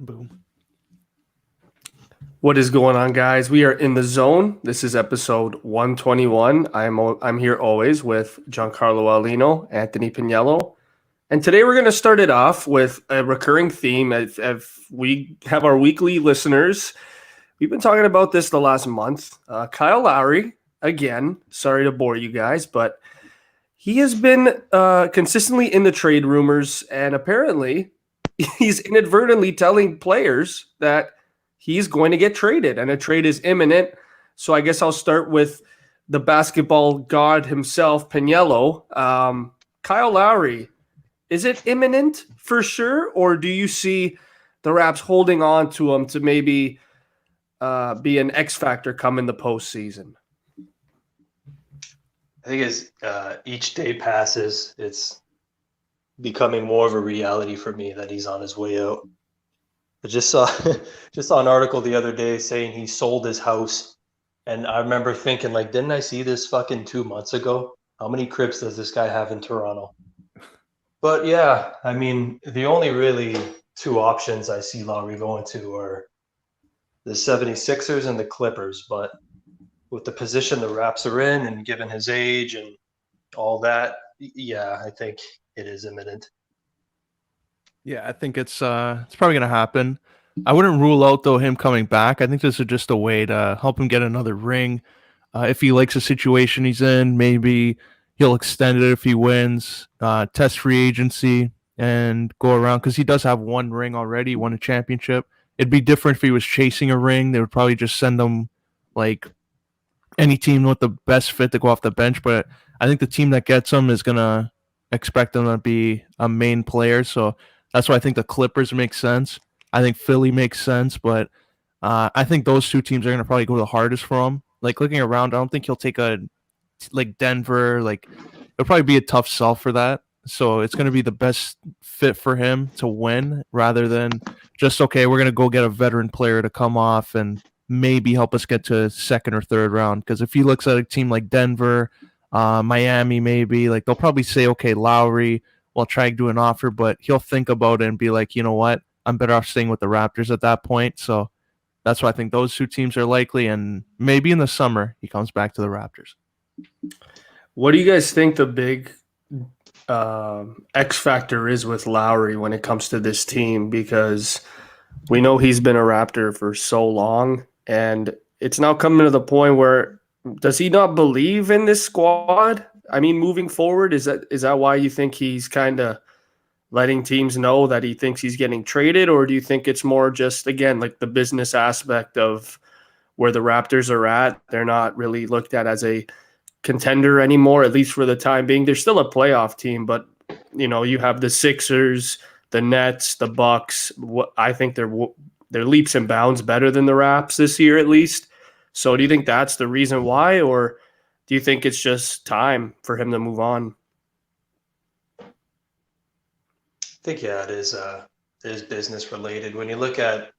Boom. What is going on, guys? We are in the zone. This is episode 121. I'm here always with Giancarlo Aulino, Anthony Pagniello. And today we're going to start it off with a recurring theme. If we have our weekly listeners, we've been talking about this the last month. Kyle Lowry, again, sorry to bore you guys, but he has been consistently in the trade rumors, and apparently he's inadvertently telling players that he's going to get traded and a trade is imminent. So I guess I'll start with the basketball god himself, Pagniello. Kyle Lowry, is it imminent for sure? Or do you see the Raps holding on to him to maybe be an X factor come in the postseason? I think as each day passes, it's becoming more of a reality for me that he's on his way out. I just saw an article the other day saying he sold his house, and I remember thinking, like, didn't I see this fucking 2 months ago? How many cribs does this guy have in Toronto? But yeah, I mean, the only really two options I see Lowry going to are the 76ers and the Clippers. But with the position the Raps are in and given his age and all that, yeah, I think it is imminent. Yeah, I think it's probably gonna happen. I wouldn't rule out though him coming back. I think this is just a way to help him get another ring. If he likes the situation he's in, maybe he'll extend it if he wins. Test free agency and go around because he does have one ring already, won a championship. It'd be different if he was chasing a ring. They would probably just send him like any team with the best fit to go off the bench. But I think the team that gets him is gonna expect him to be a main player. So that's why I think the Clippers make sense. I think Philly makes sense, but I think those two teams are going to probably go the hardest for him. Like looking around, I don't think he'll take like Denver. Like it'll probably be a tough sell for that. So it's going to be the best fit for him to win rather than just, okay, we're going to go get a veteran player to come off and maybe help us get to second or third round. Because if he looks at a team like Denver, Miami, maybe, like they'll probably say, okay, Lowry, we'll try to do an offer, but he'll think about it and be like, you know what? I'm better off staying with the Raptors at that point. So that's why I think those two teams are likely, and maybe in the summer he comes back to the Raptors. What do you guys think the big X factor is with Lowry when it comes to this team? Because we know he's been a Raptor for so long, and it's now coming to the point where does he not believe in this squad? I mean, moving forward, is that why you think he's kind of letting teams know that he thinks he's getting traded? Or do you think it's more just, again, like the business aspect of where the Raptors are at? They're not really looked at as a contender anymore, at least for the time being. They're still a playoff team, but, you know, you have the Sixers, the Nets, the Bucks. I think they're leaps and bounds better than the Raps this year, at least. So do you think that's the reason why, or do you think it's just time for him to move on? I think, yeah, it is business related. When you look at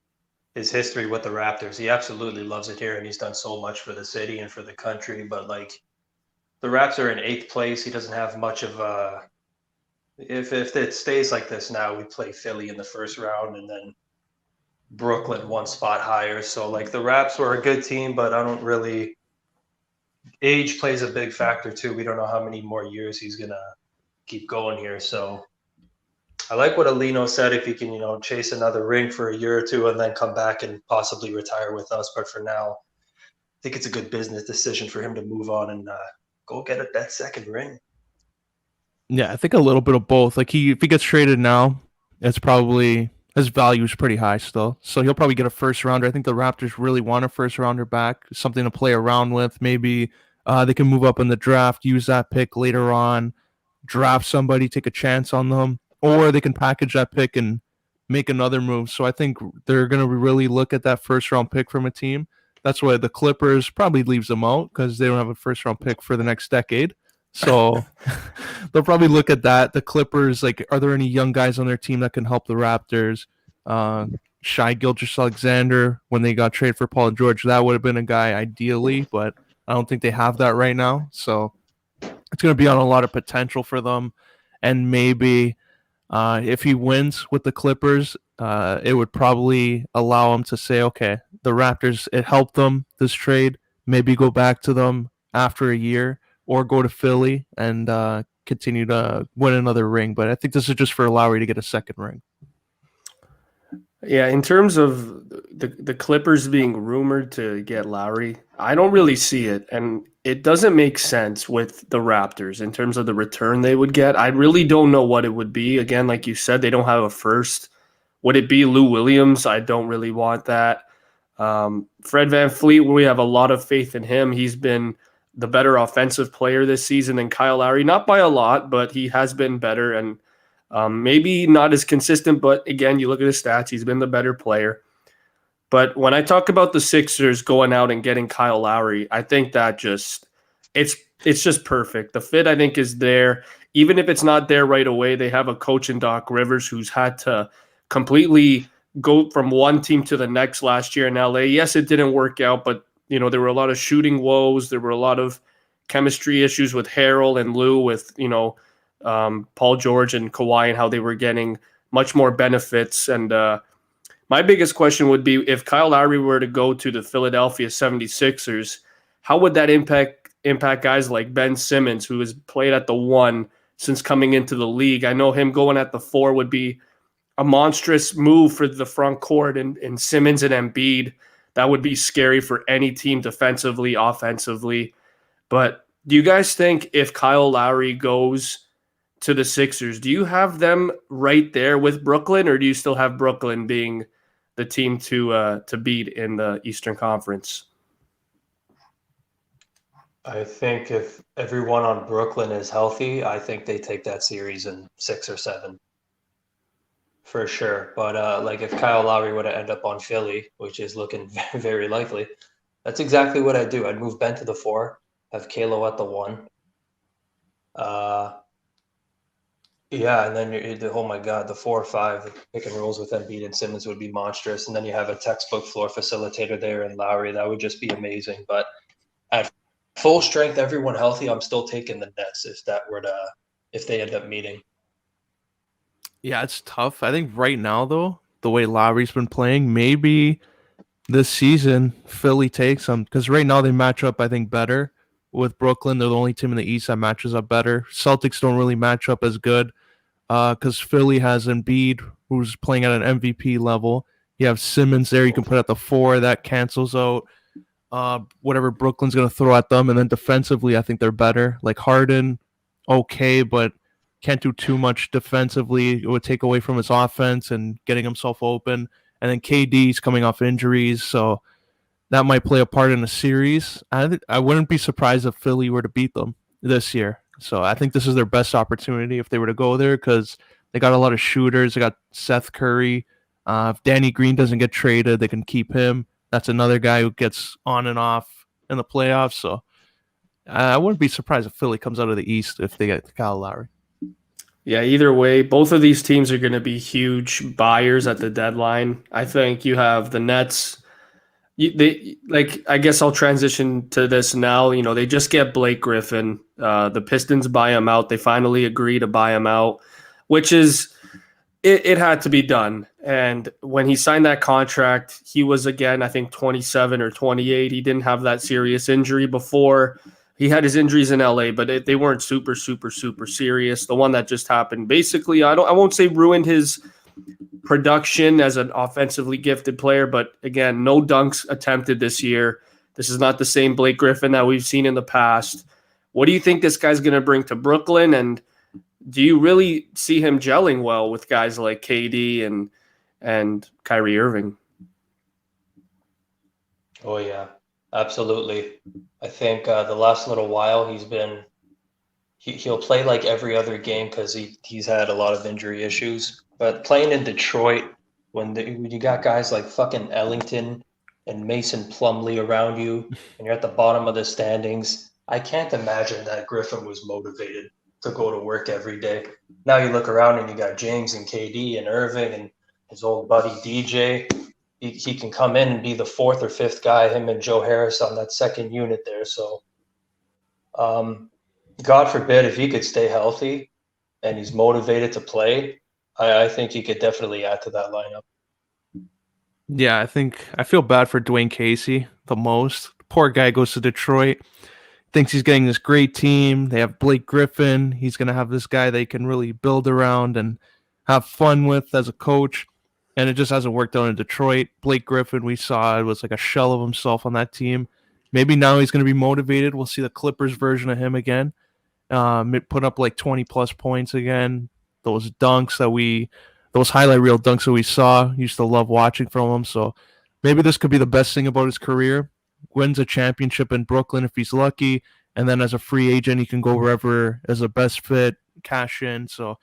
his history with the Raptors, he absolutely loves it here, and he's done so much for the city and for the country. But like, the Raps are in 8th place. He doesn't have much of a. If it stays like this now, we play Philly in the first round, and then Brooklyn one spot higher. So like, the Raps were a good team, but I don't really. Age plays a big factor too. We don't know how many more years he's gonna keep going here. So I like what Aulino said. If he can, chase another ring for a year or two and then come back and possibly retire with us. But for now, I think it's a good business decision for him to move on and go get that second ring. Yeah, I think a little bit of both. Like if he gets traded now, it's probably his value is pretty high still. So he'll probably get a first rounder. I think the Raptors really want a first rounder back, something to play around with. Maybe they can move up in the draft, use that pick later on, draft somebody, take a chance on them, or they can package that pick and make another move. So I think they're going to really look at that first round pick from a team. That's why the Clippers probably leaves them out because they don't have a first round pick for the next decade. So they'll probably look at that. The Clippers, like, are there any young guys on their team that can help the Raptors? Shai Gilgeous-Alexander, when they got traded for Paul George, that would have been a guy ideally, but I don't think they have that right now. So it's going to be on a lot of potential for them. And maybe if he wins with the Clippers, it would probably allow him to say, okay, the Raptors, it helped them, this trade, maybe go back to them after a year or go to Philly and continue to win another ring. But I think this is just for Lowry to get a second ring. Yeah, in terms of the Clippers being rumored to get Lowry, I don't really see it, and it doesn't make sense with the Raptors in terms of the return they would get. I really don't know what it would be. Again, like you said, they don't have a first. Would it be Lou Williams? I don't really want that. Fred VanVleet, we have a lot of faith in him. He's been the better offensive player this season than Kyle Lowry, not by a lot, but he has been better, and maybe not as consistent, but again, you look at his stats, he's been the better player. But when I talk about the Sixers going out and getting Kyle Lowry, I think that it's just perfect. The fit, I think, is there. Even if it's not there right away, they have a coach in Doc Rivers who's had to completely go from one team to the next last year in LA. Yes, it didn't work out, but there were a lot of shooting woes. There were a lot of chemistry issues with Harold and Lou, with Paul George and Kawhi, and how they were getting much more benefits. And my biggest question would be, if Kyle Lowry were to go to the Philadelphia 76ers, how would that impact guys like Ben Simmons, who has played at the 1 since coming into the league? I know him going at the 4 would be a monstrous move for the front court, and Simmons and Embiid. That would be scary for any team defensively, offensively. But do you guys think if Kyle Lowry goes to the Sixers, do you have them right there with Brooklyn, or do you still have Brooklyn being the team to beat in the Eastern Conference? I think if everyone on Brooklyn is healthy, I think they take that series in 6 or 7 for sure. But if Kyle Lowry would end up on Philly, which is looking very likely, that's exactly what I'd do. I'd move Ben to the 4, have Kalo at the 1. Yeah, and then oh my God, the 4 or 5 the pick and rolls with Embiid and Simmons would be monstrous, and then you have a textbook floor facilitator there in Lowry. That would just be amazing. But at full strength, everyone healthy, I'm still taking the Nets if they end up meeting. Yeah, it's tough. I think right now, though, the way Lowry's been playing, maybe this season Philly takes them, because right now they match up, I think, better with Brooklyn. They're the only team in the East that matches up better. Celtics don't really match up as good because Philly has Embiid, who's playing at an MVP level. You have Simmons there you can put at the 4. That cancels out whatever Brooklyn's going to throw at them. And then defensively, I think they're better. Like Harden, okay, but can't do too much defensively. It would take away from his offense and getting himself open. And then KD's coming off injuries, so that might play a part in the series. I wouldn't be surprised if Philly were to beat them this year. So I think this is their best opportunity if they were to go there, because they got a lot of shooters. They got Seth Curry. If Danny Green doesn't get traded, they can keep him. That's another guy who gets on and off in the playoffs. So I wouldn't be surprised if Philly comes out of the East if they get Kyle Lowry. Yeah, either way, both of these teams are going to be huge buyers at the deadline. I think you have the Nets. I guess I'll transition to this now. They just get Blake Griffin. The Pistons buy him out. They finally agree to buy him out, which is it had to be done. And when he signed that contract, he was, again, I think 27 or 28. He didn't have that serious injury before. He had his injuries in LA, but they weren't super, super, super serious. The one that just happened, basically, I won't say ruined his production as an offensively gifted player, but again, no dunks attempted this year. This is not the same Blake Griffin that we've seen in the past. What do you think this guy's going to bring to Brooklyn? And do you really see him gelling well with guys like KD and Kyrie Irving? Oh, yeah, absolutely. I think the last little while he'll play like every other game because he's had a lot of injury issues. But playing in Detroit, when you got guys like fucking Ellington and Mason Plumlee around you, and you're at the bottom of the standings, I can't imagine that Griffin was motivated to go to work every day. Now you look around and you got James and KD and Irving and his old buddy DJ. He can come in and be the 4th or 5th guy, him and Joe Harris on that second unit there. So, God forbid if he could stay healthy and he's motivated to play, I think he could definitely add to that lineup. Yeah, I feel bad for Dwayne Casey the most. Poor guy goes to Detroit, thinks he's getting this great team. They have Blake Griffin. He's going to have this guy they can really build around and have fun with as a coach. And it just hasn't worked out in Detroit. Blake Griffin, we saw, it was like a shell of himself on that team. Maybe now he's going to be motivated. We'll see the Clippers version of him again. It put up like 20 plus points again. Those highlight reel dunks that we saw, used to love watching from him. So maybe this could be the best thing about his career. Wins a championship in Brooklyn if he's lucky, and then as a free agent, he can go wherever as a best fit, cash in. So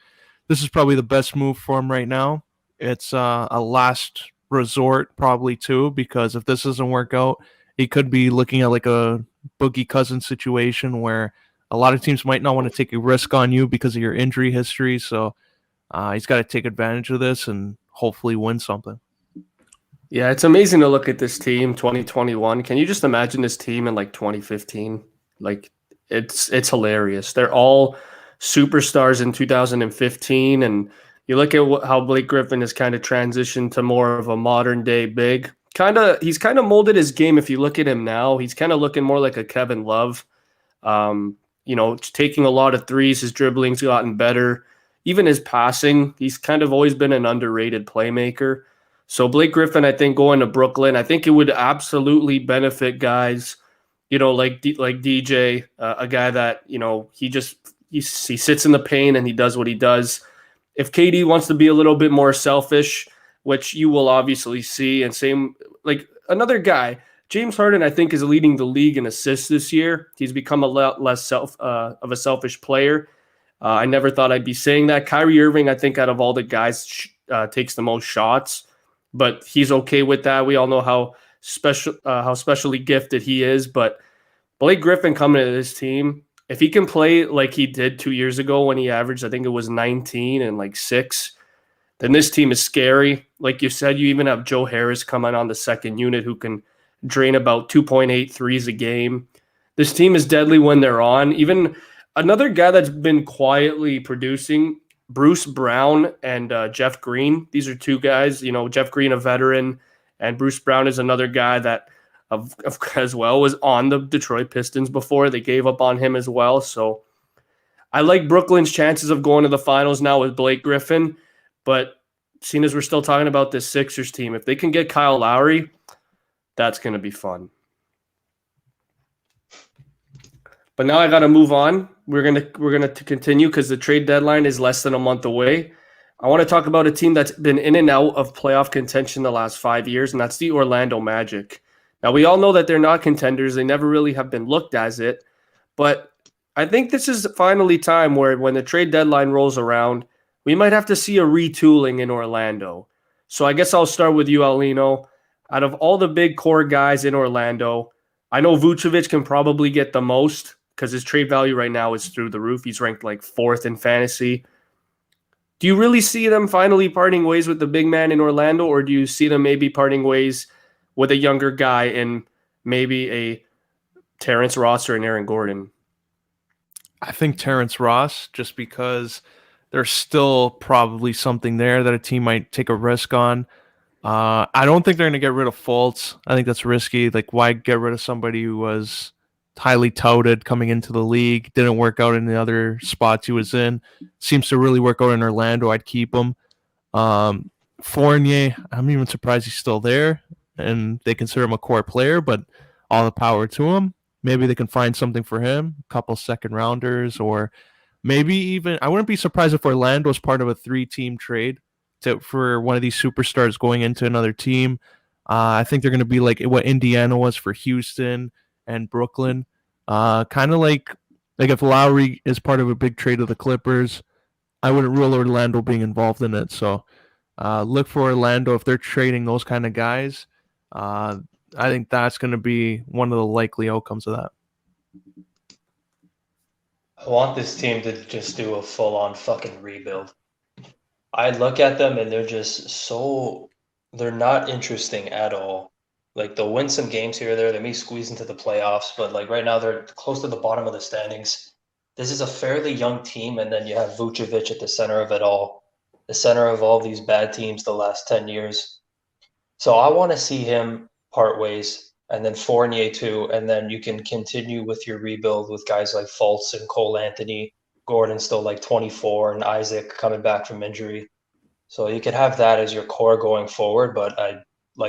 this is probably the best move for him right now. It's a last resort probably too, because if this doesn't work out, he could be looking at like a Boogie Cousins situation where a lot of teams might not want to take a risk on you because of your injury history. So he's got to take advantage of this and hopefully win something. Yeah, it's amazing to look at this team 2021. Can you just imagine this team in like 2015? Like it's hilarious. They're all superstars in 2015, and you look at how Blake Griffin has kind of transitioned to more of a modern day big. He's kind of molded his game. If you look at him now, he's kind of looking more like a Kevin Love. Taking a lot of threes. His dribbling's gotten better. Even his passing, he's kind of always been an underrated playmaker. So Blake Griffin, I think going to Brooklyn, I think it would absolutely benefit guys, like DJ, a guy that he sits in the paint and he does what he does. If KD wants to be a little bit more selfish, which you will obviously see, and same like another guy, James Harden, I think is leading the league in assists this year. He's become a lot less of a selfish player. I never thought I'd be saying that. Kyrie Irving, I think out of all the guys, takes the most shots. But he's okay with that. We all know how specially gifted he is. But Blake Griffin coming to this team, if he can play like he did 2 years ago when he averaged, I think it was 19 and like 6, then this team is scary. Like you said, you even have Joe Harris coming on the second unit who can drain about 2.8 threes a game. This team is deadly when they're on. Even another guy that's been quietly producing, Bruce Brown and Jeff Green. These are two guys, Jeff Green, a veteran, and Bruce Brown is another guy that as well was on the Detroit Pistons before. They gave up on him as well. So I like Brooklyn's chances of going to the finals now with Blake Griffin, but seeing as we're still talking about this Sixers team, if they can get Kyle Lowry, that's going to be fun. But now I got to move on. We're gonna continue because the trade deadline is less than a month away. I want to talk about a team that's been in and out of playoff contention the last 5 years, and that's the Orlando Magic. Now, we all know that they're not contenders. They never really have been looked as it. But I think this is finally time where when the trade deadline rolls around, we might have to see a retooling in Orlando. So I guess I'll start with you, Aulino. Out of all the big core guys in Orlando, I know Vucevic can probably get the most because his trade value right now is through the roof. He's ranked like 4th in fantasy. Do you really see them finally parting ways with the big man in Orlando, or do you see them maybe parting ways with a younger guy in maybe a Terrence Ross or an Aaron Gordon? I think Terrence Ross, just because there's still probably something there that a team might take a risk on. I don't think they're going to get rid of Fultz. I think that's risky. Like, why get rid of somebody who was highly touted coming into the league, didn't work out in the other spots he was in, seems to really work out in Orlando. I'd keep him. Fournier, I'm even surprised he's still there and they consider him a core player, but all the power to him. Maybe they can find something for him, a couple second rounders, or maybe even, I wouldn't be surprised if Orlando is part of a 3-team trade for one of these superstars going into another team. I think they're going to be like what Indiana was for Houston and Brooklyn. Kind of like if Lowry is part of a big trade of the Clippers, I wouldn't rule Orlando being involved in it. So look for Orlando if they're trading those kind of guys. I think that's going to be one of the likely outcomes of that. I want this team to just do a full-on fucking rebuild. I look at them and they're just they're not interesting at all. Like, they'll win some games here or there. They may squeeze into the playoffs, but like right now they're close to the bottom of the standings. This is a fairly young team, and then you have Vucevic at the center of it all. the center of all these bad teams the last 10 years. So I want to see him part ways, and then Fournier too, and then you can continue with your rebuild with guys like Fultz and Cole Anthony, Gordon still like 24, and Isaac coming back from injury. So you could have that as your core going forward, but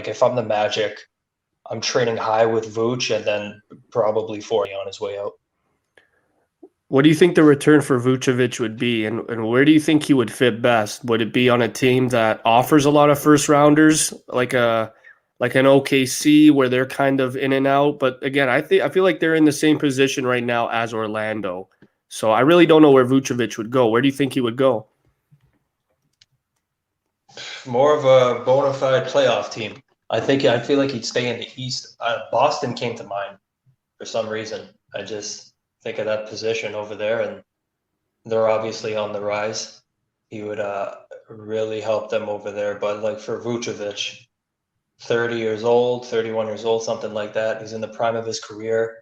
if I'm the Magic, I'm trading high with Vooch and then probably Fournier on his way out. What do you think the return for Vucevic would be, and where do you think he would fit best? Would it be on a team that offers a lot of first rounders, like an OKC where they're kind of in and out? But again, I feel like they're in the same position right now as Orlando. So I really don't know where Vucevic would go. Where do you think he would go? More of a bona fide playoff team. I feel like he'd stay in the East. Boston came to mind for some reason. I just think of that position over there, and they're obviously on the rise. He would really help them over there. But like for Vucevic, 30 years old, 31 years old, something like that. He's in the prime of his career.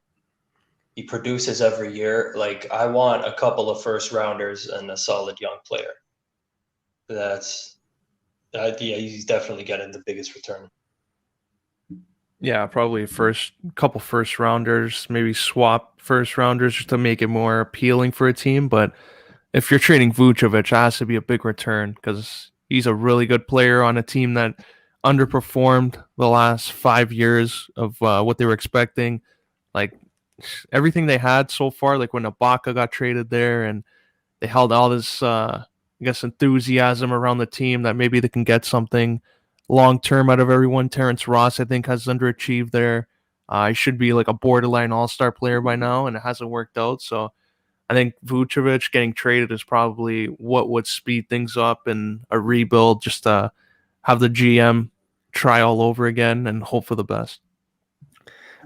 He produces every year. Like, I want a couple of first rounders and a solid young player. He's definitely getting the biggest return. Yeah, probably couple first rounders, maybe swap first rounders just to make it more appealing for a team. But if you're trading Vucevic, it has to be a big return because he's a really good player on a team that underperformed the last 5 years of what they were expecting. Like everything they had so far, like when Ibaka got traded there, and they held all this, enthusiasm around the team that maybe they can get something long term out of everyone. Terrence Ross, I think, has underachieved there. He should be like a borderline all-star player by now, and it hasn't worked out. So I think Vucevic getting traded is probably what would speed things up in a rebuild, just to have the GM try all over again and hope for the best.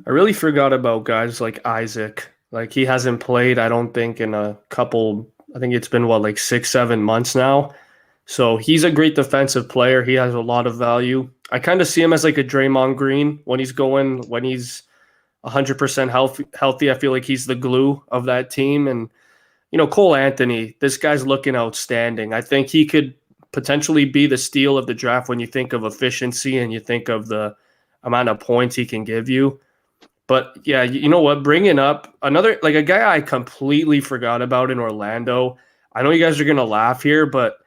I really forgot about guys like Isaac. Like, he hasn't played, I don't think, in a couple, I think it's been, 6-7 months now. So he's a great defensive player. He has a lot of value. I kind of see him as like a Draymond Green when he's 100% healthy. I feel like he's the glue of that team. And, Cole Anthony, this guy's looking outstanding. I think he could potentially be the steal of the draft when you think of efficiency and you think of the amount of points he can give you. But yeah, you know what? Bringing up another, like a guy I completely forgot about in Orlando. I know you guys are going to laugh here, but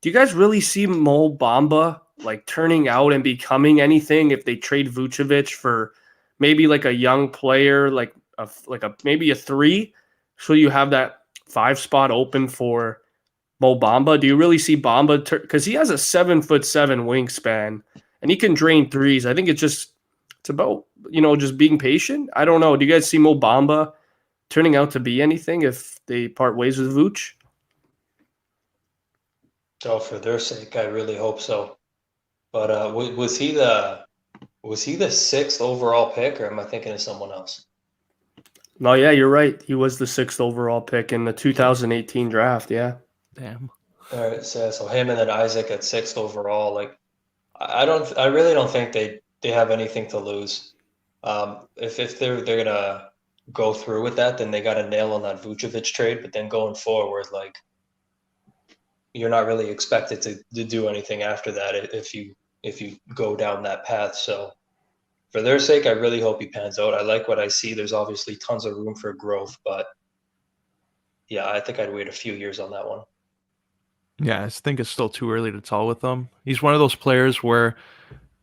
do you guys really see Mo Bamba like turning out and becoming anything if they trade Vucevic for maybe like a young player, maybe a 3, so you have that 5 spot open for Mo Bamba? Do you really see Bamba because he has a 7'7" wingspan and he can drain threes? I think it's about just being patient. I don't know. Do you guys see Mo Bamba turning out to be anything if they part ways with Vooch? So for their sake, I really hope so. But was he the 6th overall pick, or am I thinking of someone else? No, yeah, you're right. He was the 6th overall pick in the 2018 draft. Yeah. Damn. All right, so him and then Isaac at 6th overall. Like, I really don't think they have anything to lose. If they're gonna go through with that, then they got to nail on that Vucevic trade. But then going forward, like, you're not really expected to do anything after that if you go down that path. So for their sake, I really hope he pans out. I like what I see. There's obviously tons of room for growth, but yeah, I think I'd wait a few years on that one. Yeah, I think it's still too early to tell with him. He's one of those players where it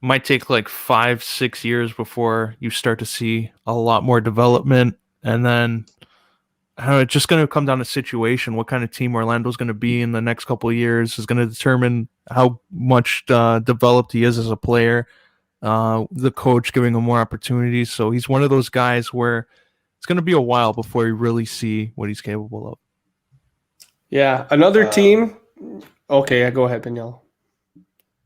might take like 5-6 years before you start to see a lot more development, and then I don't know, it's just going to come down to situation. What kind of team Orlando's going to be in the next couple of years is going to determine how much developed he is as a player. The coach giving him more opportunities. So he's one of those guys where it's going to be a while before you really see what he's capable of. Yeah, another team. Okay, go ahead, Pagniello.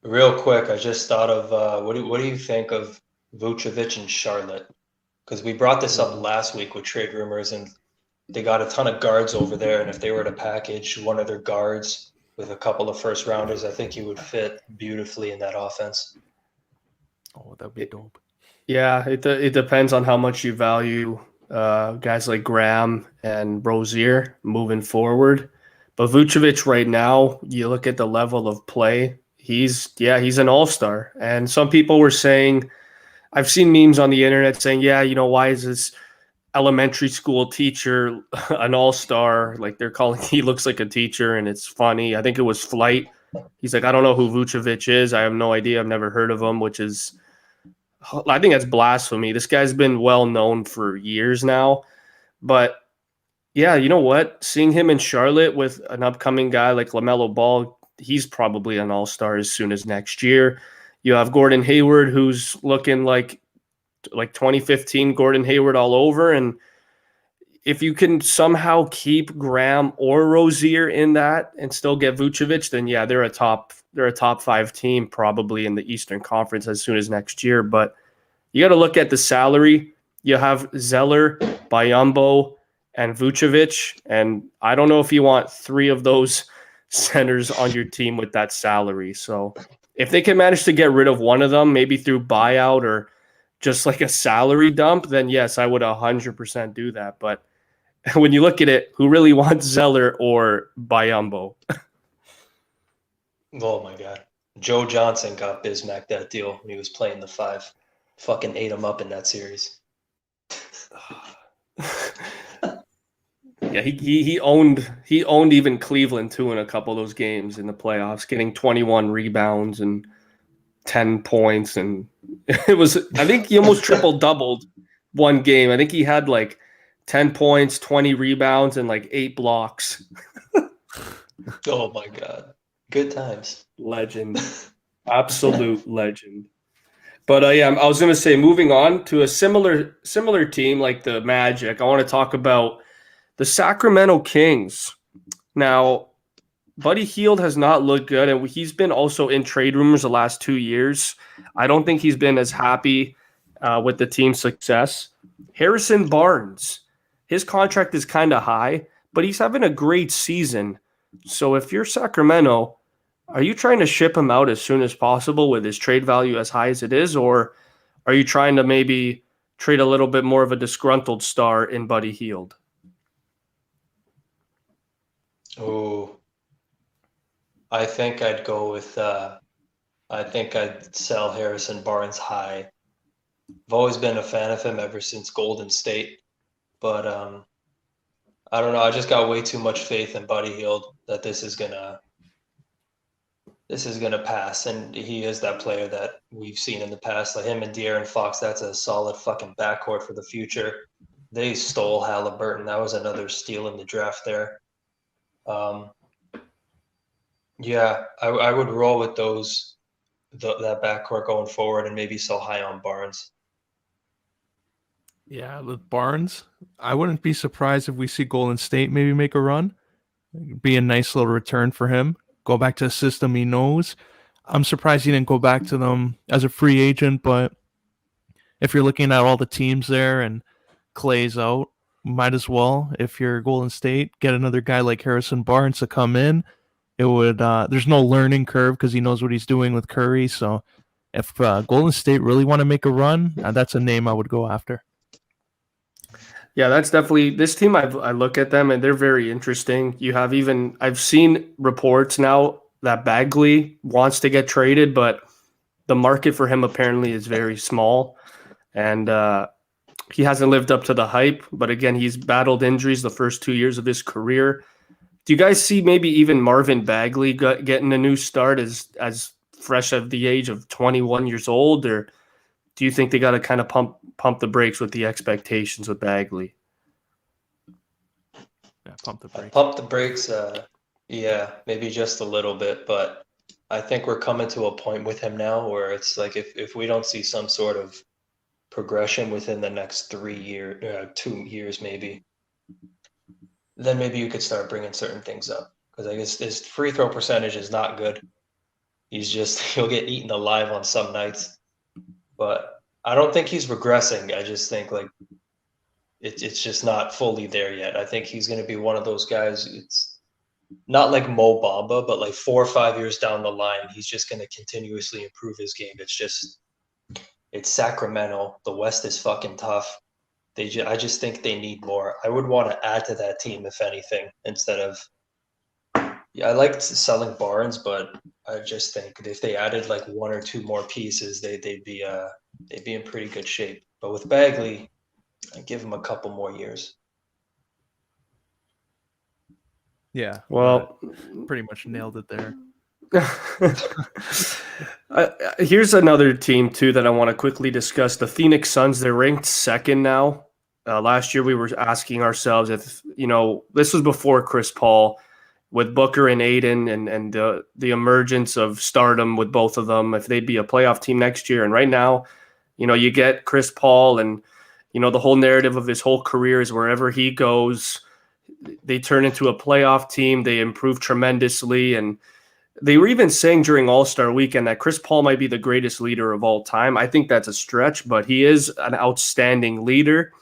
Real quick, I just thought of what do you think of Vucevic and Charlotte? Because we brought this up last week with trade rumors, and they got a ton of guards over there, and if they were to package one of their guards with a couple of first rounders, I think he would fit beautifully in that offense. Oh, that'd be dope. Yeah, it depends on how much you value guys like Graham and Rozier moving forward. But Vucevic right now, you look at the level of play, he's an all-star. And some people were saying, I've seen memes on the internet saying, why is this elementary school teacher an all-star? Like they're calling, he looks like a teacher and it's funny. I think it was Flight. He's like, I don't know who Vucevic is. I have no idea. I've never heard of him, which is, I think that's blasphemy. This guy's been well known for years now. But yeah, you know what? Seeing him in Charlotte with an upcoming guy like LaMelo Ball, he's probably an all-star as soon as next year. You have Gordon Hayward, who's looking like 2015 Gordon Hayward all over. And if you can somehow keep Graham or Rozier in that and still get Vucevic, then yeah, they're a top 5 team probably in the Eastern Conference as soon as next year. But you got to look at the salary. You have Zeller, Biyombo, and Vucevic, and I don't know if you want 3 of those centers on your team with that salary. So if they can manage to get rid of one of them, maybe through buyout or just like a salary dump, then yes, I would 100% do that. But when you look at it, who really wants Zeller or Biyombo? Oh my God. Joe Johnson got Bismack that deal when he was playing the 5. Fucking ate him up in that series. Yeah, he owned even Cleveland too in a couple of those games in the playoffs, getting 21 rebounds and 10 points, and it was, I think he almost triple doubled one game. I think he had like 10 points, 20 rebounds, and like 8 blocks. Oh my God. Good times. Legend. Absolute legend. But I was going to say, moving on to a similar team like the Magic, I want to talk about the Sacramento Kings. Now, Buddy Hield has not looked good, and he's been also in trade rumors the last 2 years. I don't think he's been as happy with the team's success. Harrison Barnes, his contract is kind of high, but he's having a great season. So if you're Sacramento, are you trying to ship him out as soon as possible with his trade value as high as it is, or are you trying to maybe trade a little bit more of a disgruntled star in Buddy Hield? Oh, I think I'd go with, I think I'd sell Harrison Barnes high. I've always been a fan of him ever since Golden State, but I don't know. I just got way too much faith in Buddy Hield that this is gonna pass, and he is that player that we've seen in the past. Like him and De'Aaron Fox, that's a solid fucking backcourt for the future. They stole Halliburton. That was another steal in the draft there. Yeah, I would roll with that backcourt going forward, and maybe sell high on Barnes. Yeah, with Barnes, I wouldn't be surprised if we see Golden State maybe make a run. It'd be a nice little return for him. Go back to a system he knows. I'm surprised he didn't go back to them as a free agent, but if you're looking at all the teams there and Clay's out, might as well, if you're Golden State, get another guy like Harrison Barnes to come in. It would there's no learning curve because he knows what he's doing with Curry. So if Golden State really want to make a run, that's a name I would go after. Yeah, that's definitely this team. I look at them and they're very interesting. You have I've seen reports now that Bagley wants to get traded, but the market for him apparently is very small, and he hasn't lived up to the hype. But again, he's battled injuries the first 2 years of his career. Do you guys see maybe even Marvin Bagley getting a new start as fresh at the age of 21 years old, or do you think they got to kind of pump the brakes with the expectations with Bagley? Yeah, pump the brakes. Pump the brakes, yeah, maybe just a little bit, but I think we're coming to a point with him now where it's like if we don't see some sort of progression within the next 2 years maybe, then maybe you could start bringing certain things up. Because I guess his free throw percentage is not good. He'll get eaten alive on some nights. But I don't think he's regressing. I just think like it's just not fully there yet. I think he's going to be one of those guys. It's not like Mo Bamba, but like 4 or 5 years down the line, he's just going to continuously improve his game. It's Sacramento. The West is fucking tough. I just think they need more. I would want to add to that team, if anything, instead of Yeah, I liked selling Barnes, but I just think if they added like one or two more pieces, they'd be in pretty good shape. But with Bagley, I give him a couple more years. Yeah. Well, pretty much nailed it there. Here's another team too that I want to quickly discuss. The Phoenix Suns. They're ranked second now. Last year we were asking ourselves if this was before Chris Paul, with Booker and Aiden and the emergence of stardom with both of them, if they'd be a playoff team next year. And right now, you get Chris Paul, and the whole narrative of his whole career is wherever he goes, they turn into a playoff team. They improve tremendously, and they were even saying during All-Star Weekend that Chris Paul might be the greatest leader of all time. I think that's a stretch, but he is an outstanding leader.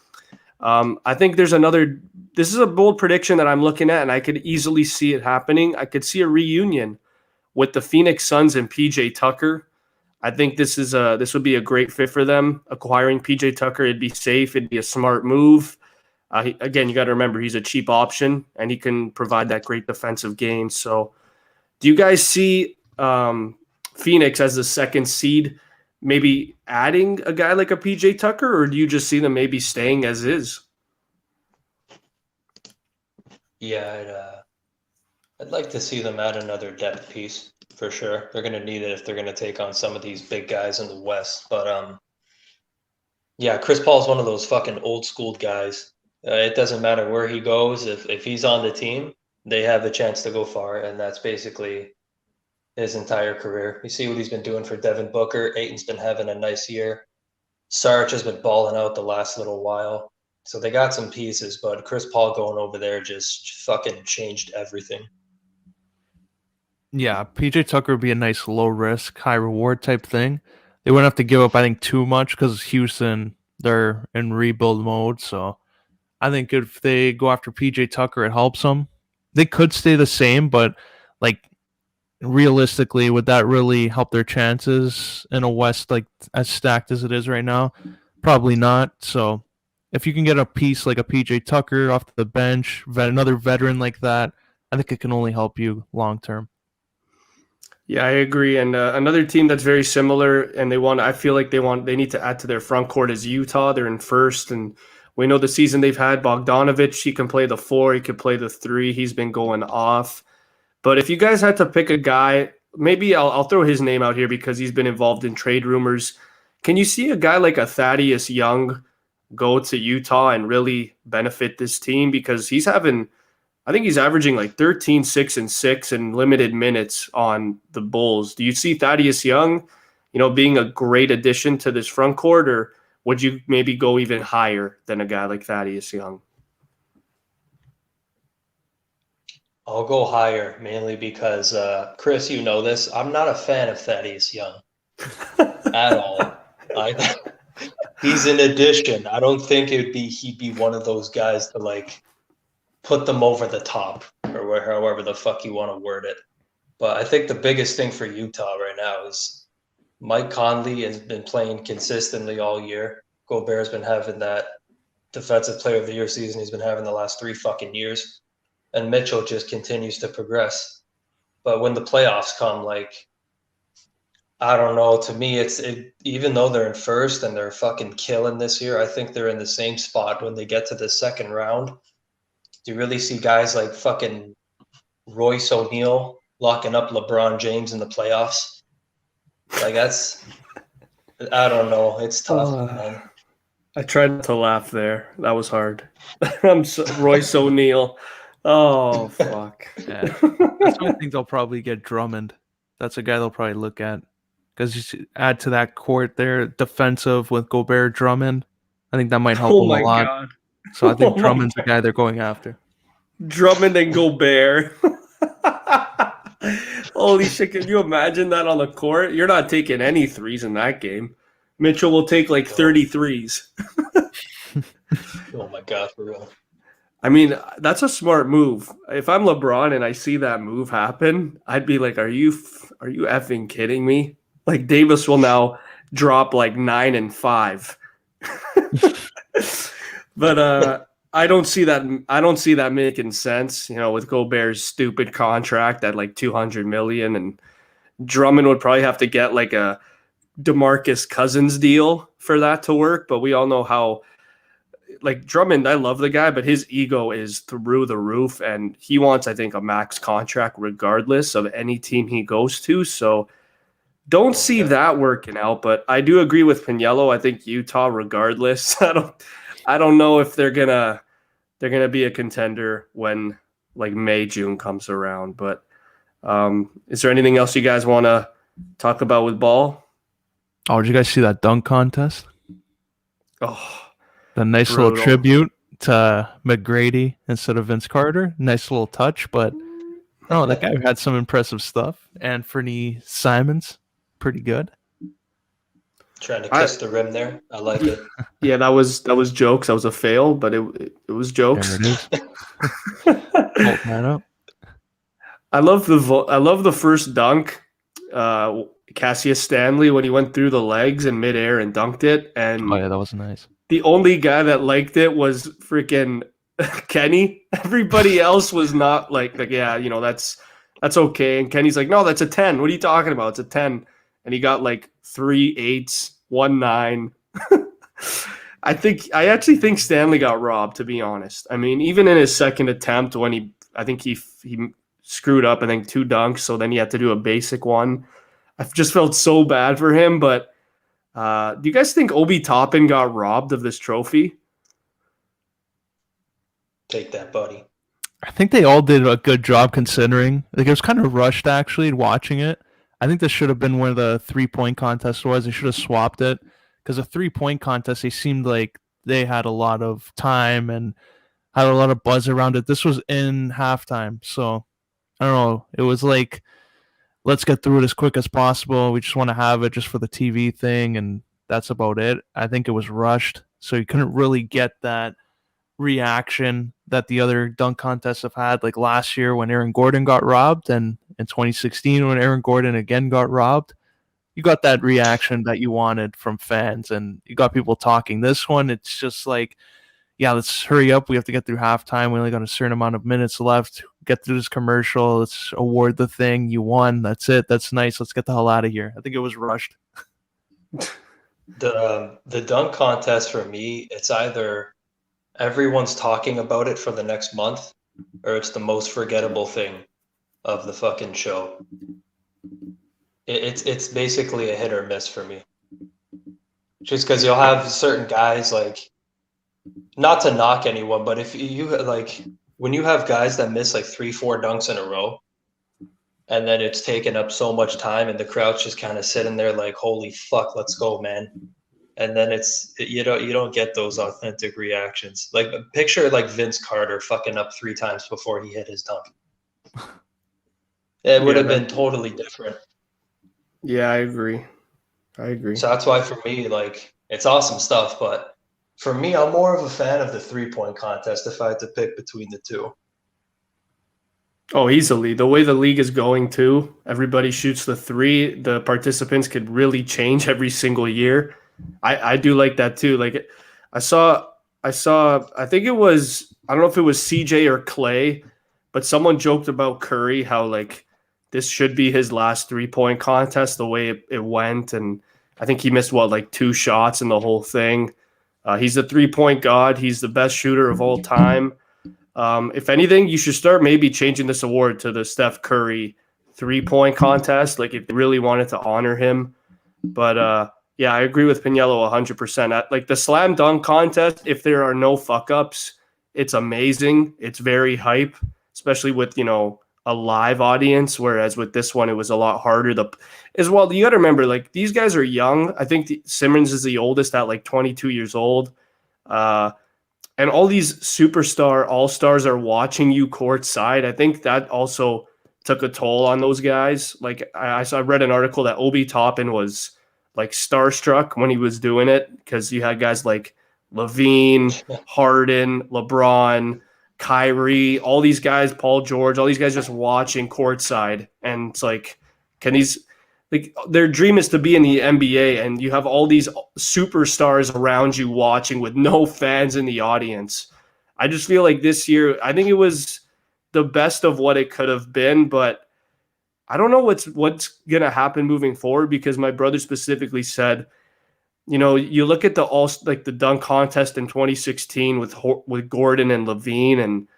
I think this is a bold prediction that I'm looking at, and I could easily see it happening. I could see a reunion with the Phoenix Suns and PJ Tucker. I think this would be a great fit for them. Acquiring PJ Tucker, it'd be safe. It'd be a smart move. Again, you got to remember he's a cheap option, and he can provide that great defensive game. So, do you guys see Phoenix as the second seed, maybe adding a guy like a PJ Tucker, or do you just see them maybe staying as is? Yeah, I'd like to see them add another depth piece for sure. They're going to need it if they're going to take on some of these big guys in the West. But yeah, Chris Paul's one of those fucking old school guys. It doesn't matter where he goes. If he's on the team, they have the chance to go far, and that's basically his entire career. You see what he's been doing for Devin Booker. Ayton's been having a nice year. Sarge has been balling out the last little while. So they got some pieces, but Chris Paul going over there just fucking changed everything. Yeah, PJ Tucker would be a nice low risk, high reward type thing. They wouldn't have to give up, I think, too much because Houston, they're in rebuild mode. So I think if they go after PJ Tucker, it helps them. They could stay the same, but like realistically, would that really help their chances in a West like as stacked as it is right now? Probably not. So if you can get a piece like a PJ Tucker off the bench, another veteran like that, I think it can only help you long term. Yeah, I agree. And another team that's very similar, and I feel like they need to add to their front court is Utah. They're in first, and we know the season they've had. Bogdanovich, he can play the 4, he could play the 3. He's been going off. But if you guys had to pick a guy, maybe I'll throw his name out here because he's been involved in trade rumors. Can you see a guy like a Thaddeus Young go to Utah and really benefit this team? Because I think he's averaging like 13, 6, and 6 in limited minutes on the Bulls. Do you see Thaddeus Young, being a great addition to this front court, or would you maybe go even higher than a guy like Thaddeus Young? I'll go higher, mainly because, Chris, you know this. I'm not a fan of Thaddeus Young at all. He's an addition. I don't think he'd be one of those guys to like put them over the top, or however the fuck you want to word it. But I think the biggest thing for Utah right now is Mike Conley has been playing consistently all year. Gobert's been having that defensive player of the year season he's been having the last 3 fucking years. And Mitchell just continues to progress. But when the playoffs come, like, I don't know, to me, even though they're in first and they're fucking killing this year, I think they're in the same spot when they get to the second round. Do you really see guys like fucking Royce O'Neal locking up LeBron James in the playoffs? Like, I don't know. It's tough, man. I tried to laugh there. That was hard. Royce O'Neal. Oh, fuck. Yeah. That's why I think they'll probably get Drummond. That's a guy they'll probably look at. Because you add to that court there, defensive with Gobert, Drummond. I think that might help them a lot. God. So I think Drummond's the guy they're going after. Drummond and Gobert. Holy shit, can you imagine that on the court? You're not taking any threes in that game. Mitchell will take like 30 threes. Oh my God, for real. I mean, that's a smart move. If I'm LeBron and I see that move happen, I'd be like, are you effing kidding me? Like, Davis will now drop like 9 and 5. But I don't see that. I don't see that making sense. With Gobert's stupid contract at like $200 million, and Drummond would probably have to get like a DeMarcus Cousins deal for that to work. But we all know how, like, Drummond, I love the guy, but his ego is through the roof, and he wants, I think, a max contract regardless of any team he goes to. So don't see that working out. But I do agree with Pagniello. I think Utah, regardless, I don't know if they're gonna be a contender when like May, June comes around. But is there anything else you guys want to talk about with ball? Oh, did you guys see that dunk contest? Oh, the nice brutal. Little tribute to McGrady instead of Vince Carter. Nice little touch, but no, that guy had some impressive stuff. Anthony Simons, pretty good. Trying to kiss the rim there. I like it. Yeah, that was jokes. That was a fail, but it was jokes. There it is. Hold that up. I love the first dunk. Cassius Stanley, when he went through the legs in midair and dunked it, and Oh yeah, that was nice. The only guy that liked it was freaking Kenny. Everybody else was not like yeah, that's okay. And Kenny's like, no, that's a 10. What are you talking about? It's a 10. And he got like 3 8s, 1 9. I actually think Stanley got robbed, to be honest. I mean, even in his second attempt, when I think he screwed up, I think 2 dunks, so then he had to do a basic one. I just felt so bad for him. But do you guys think Obi Toppin got robbed of this trophy? Take that, buddy. I think they all did a good job considering. Like, it was kind of rushed, actually, watching it. I think this should have been where the 3-point contest was. They should have swapped it, because a 3-point contest, they seemed like they had a lot of time and had a lot of buzz around it. This was in halftime, so I don't know. It was like, let's get through it as quick as possible. We just want to have it just for the TV thing, and that's about it. I think it was rushed, so you couldn't really get that reaction that the other dunk contests have had, like last year when Aaron Gordon got robbed, and in 2016 when Aaron Gordon again got robbed. You got that reaction that you wanted from fans, and you got people talking. This one, it's just like, yeah, let's hurry up. We have to get through halftime. We only got a certain amount of minutes left. Get through this commercial. Let's award the thing. You won. That's it. That's nice. Let's get the hell out of here. I think it was rushed. The dunk contest for me, it's either everyone's talking about it for the next month, or it's the most forgettable thing of the fucking show. It's basically a hit or miss for me. Just because you'll have certain guys, like, not to knock anyone, but if you like, when you have guys that miss like 3-4 dunks in a row, and then it's taken up so much time, and the crowd's just kind of sitting there like, holy fuck, let's go, man. And then you don't get those authentic reactions. Like, picture like Vince Carter fucking up 3 times before he hit his dunk. It would have been totally different. Yeah, I agree. So that's why for me, like, it's awesome stuff, but for me, I'm more of a fan of the 3-point contest if I had to pick between the two. Oh, easily. The way the league is going too, everybody shoots the 3. The participants could really change every single year. I do like that too. Like, I saw, I think it was, I don't know if it was CJ or Clay, but someone joked about Curry, how like this should be his last 3-point contest, the way it went. And I think he missed like 2 shots in the whole thing. He's the 3-point god. He's the best shooter of all time. If anything, you should start maybe changing this award to the Steph Curry 3-point contest, like if you really wanted to honor him. But yeah, I agree with Pagniello 100%. Like the slam dunk contest, if there are no fuck-ups, it's amazing. It's very hype, especially with, a live audience, whereas with this one, it was a lot harder. As well, you got to remember, like, these guys are young. I think Simmons is the oldest at like 22 years old. And all these superstar all-stars are watching you courtside. I think that also took a toll on those guys. Like, I read an article that Obi Toppin was like starstruck when he was doing it, because you had guys like Levine, Harden, LeBron, Kyrie, all these guys, Paul George, all these guys just watching courtside. And it's like, their dream is to be in the NBA, and you have all these superstars around you watching with no fans in the audience. I just feel like this year, I think it was the best of what it could have been, but I don't know what's going to happen moving forward, because my brother specifically said, you look at the dunk contest in 2016 with Gordon and Levine, and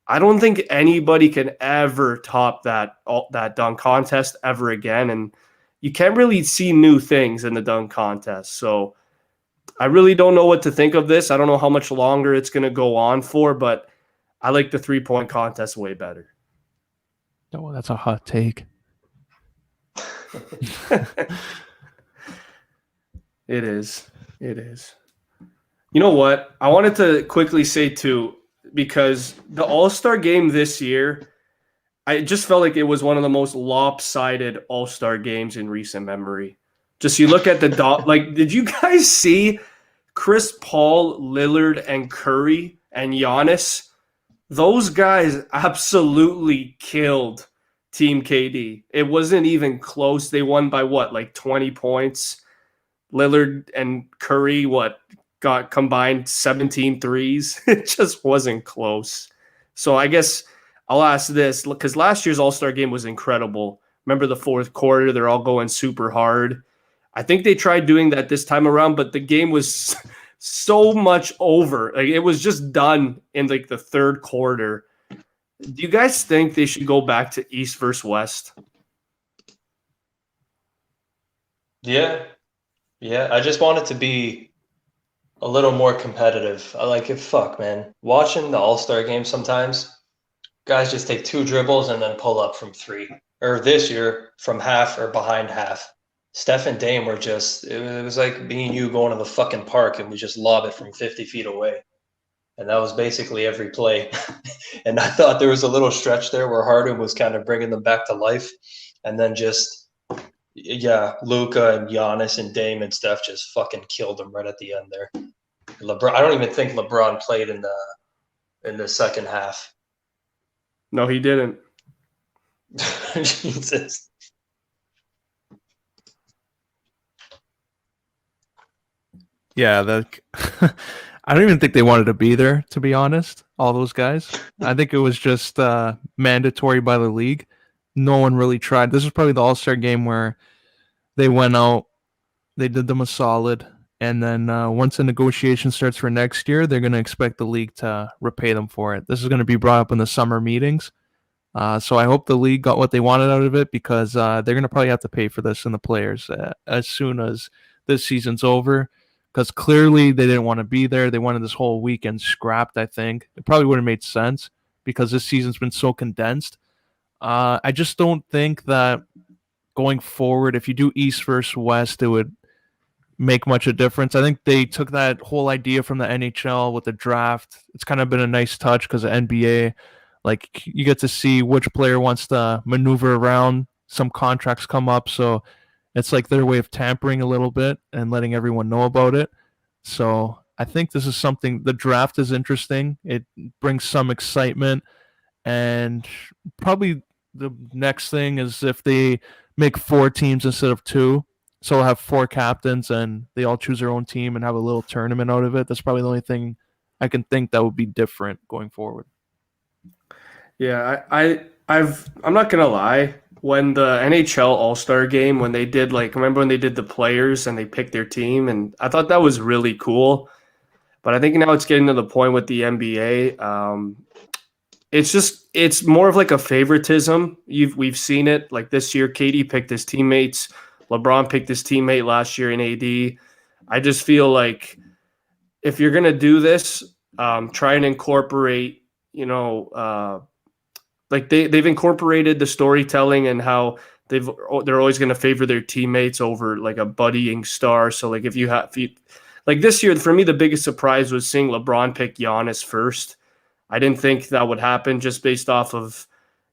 I don't think anybody can ever top that dunk contest ever again. And you can't really see new things in the dunk contest. So I really don't know what to think of this. I don't know how much longer it's going to go on for, but I like the 3-point contest way better. Oh, that's a hot take. It is. You know what? I wanted to quickly say too, because the All-Star game this year, I just felt like it was one of the most lopsided All-Star games in recent memory. Just you look at the did you guys see Chris Paul, Lillard, and Curry and Giannis? Those guys absolutely killed Team KD. It wasn't even close. They won by 20 points. Lillard and Curry, got combined 17 threes. It just wasn't close. So I guess I'll ask this, because last year's All-Star game was incredible. Remember the fourth quarter? They're all going super hard. I think they tried doing that this time around, but the game was so much over. Like, it was just done in the third quarter. Do you guys think they should go back to East versus West? Yeah. I just want it to be a little more competitive. I like it. Fuck, man. Watching the All-Star game sometimes, guys just take 2 dribbles and then pull up from 3. Or this year, from half or behind half. Steph and Dame were it was like me and you going to the fucking park and we just lob it from 50 feet away. And that was basically every play. And I thought there was a little stretch there where Harden was kind of bringing them back to life. And then Luka and Giannis and Dame and Steph just fucking killed them right at the end there. LeBron, I don't even think LeBron played in the second half. No, he didn't. Jesus. Yeah, I don't even think they wanted to be there, to be honest, all those guys. I think it was just mandatory by the league. No one really tried. This is probably the All-Star game where they went out, they did them a solid, and then once the negotiation starts for next year, they're going to expect the league to repay them for it. This is going to be brought up in the summer meetings. So I hope the league got what they wanted out of it, because they're going to probably have to pay for this in the players as soon as this season's over. Because clearly they didn't want to be there. They wanted this whole weekend scrapped, I think. It probably would have made sense because this season's been so condensed. I just don't think that going forward, if you do East versus West, it would make much of a difference. I think they took that whole idea from the NHL with the draft. It's kind of been a nice touch because of NBA. Like, you get to see which player wants to maneuver around. Some contracts come up, so it's like their way of tampering a little bit and letting everyone know about it. So I think this is something, the draft is interesting. It brings some excitement. And probably the next thing is if they make 4 teams instead of 2. So we'll have 4 captains and they all choose their own team and have a little tournament out of it. That's probably the only thing I can think that would be different going forward. Yeah, I'm not going to lie. When the NHL All-Star game, when they did remember when they did the players and they picked their team, and I thought that was really cool. But I think now it's getting to the point with the NBA. It's more of like a favoritism. We've seen it like this year. KD picked his teammates. LeBron picked his teammate last year in AD. I just feel like if you're gonna do this, try and incorporate, they've incorporated the storytelling and how they're always going to favor their teammates over like a buddying star. So like if you this year, for me, the biggest surprise was seeing LeBron pick Giannis first. I didn't think that would happen just based off of,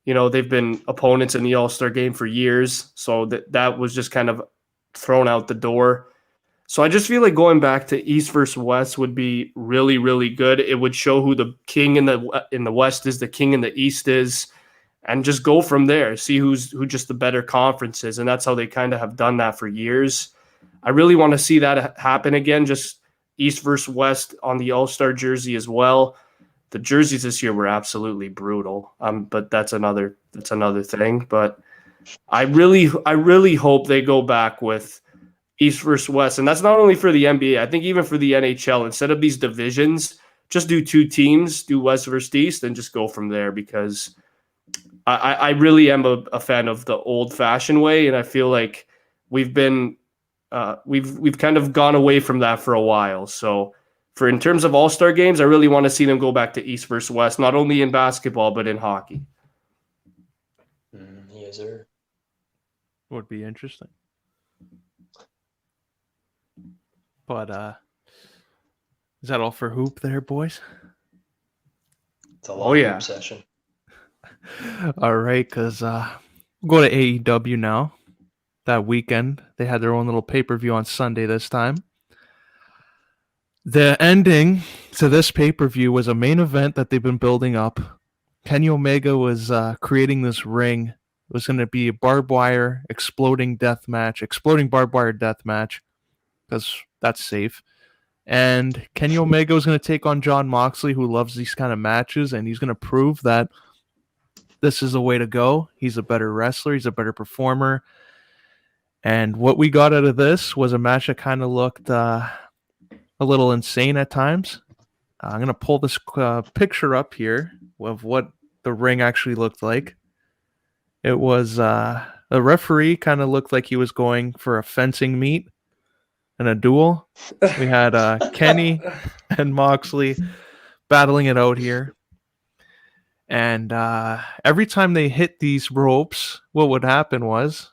they've been opponents in the All-Star game for years. So that was just kind of thrown out the door. So I just feel like going back to East versus West would be really, really good. It would show who the king in the West is, the king in the East is, and just go from there. See who just the better conference is, and that's how they kind of have done that for years. I really want to see that happen again. Just East versus West on the All-Star jersey as well. the jerseys this year were absolutely brutal. But that's another thing. But I really hope they go back with East versus West, and that's not only for the NBA. I think even for the NHL, instead of these divisions, just do 2 teams, do West versus East, and just go from there. Because I really am a fan of the old-fashioned way, and I feel like we've been we've kind of gone away from that for a while. So, in terms of All-Star games, I really want to see them go back to East versus West, not only in basketball but in hockey. Yes, sir. Would be interesting. But is that all for hoop there, boys? It's a long yeah. hoop session. All right, because we'll go to AEW now. That weekend, they had their own little pay-per-view on Sunday this time. The ending to this pay-per-view was a main event that they've been building up. Kenny Omega was creating this ring. It was going to be a barbed wire exploding barbed wire death match, because that's safe. And Kenny Omega was going to take on Jon Moxley, who loves these kind of matches, and he's going to prove that this is the way to go. He's a better wrestler. He's a better performer. And what we got out of this was a match that kind of looked a little insane at times. I'm going to pull this picture up here of what the ring actually looked like. It was the referee kind of looked like he was going for a fencing meet and a duel. We had Kenny and Moxley battling it out here. And every time they hit these ropes, what would happen was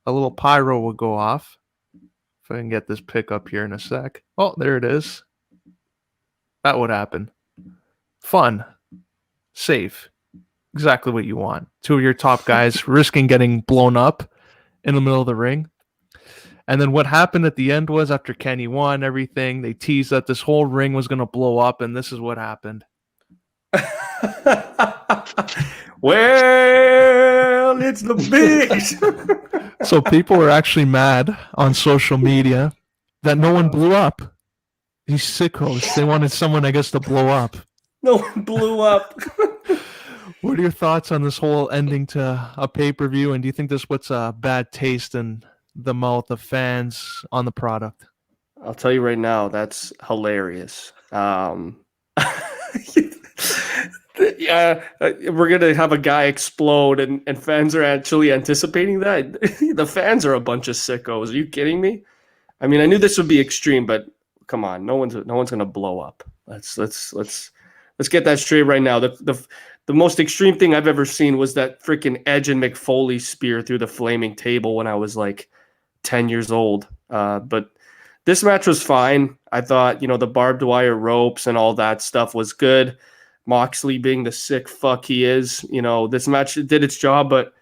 a little pyro would go off. If I can get this pick up here in a sec. Oh, there it is. That would happen. Fun. Safe. Exactly what you want. 2 of your top guys risking getting blown up in the middle of the ring. And then what happened at the end was, after Kenny won everything, they teased that this whole ring was going to blow up, and this is what happened. Well, it's the big. So people were actually mad on social media that no one blew up. These sickos, they wanted someone, I guess, to blow up. No one blew up. What are your thoughts on this whole ending to a pay-per-view, and do you think this puts a bad taste in the mouth of fans on the product? I'll tell you right now, that's hilarious. Yeah, we're gonna have a guy explode, and fans are actually anticipating that. The fans are a bunch of sickos. Are you kidding me? I mean, I knew this would be extreme, but come on, no one's gonna blow up. Let's get that straight right now. The most extreme thing I've ever seen was that freaking Edge and McFoley spear through the flaming table when I was like 10 years old. But this match was fine. I thought, the barbed wire ropes and all that stuff was good. Moxley being the sick fuck he is, this match did its job. But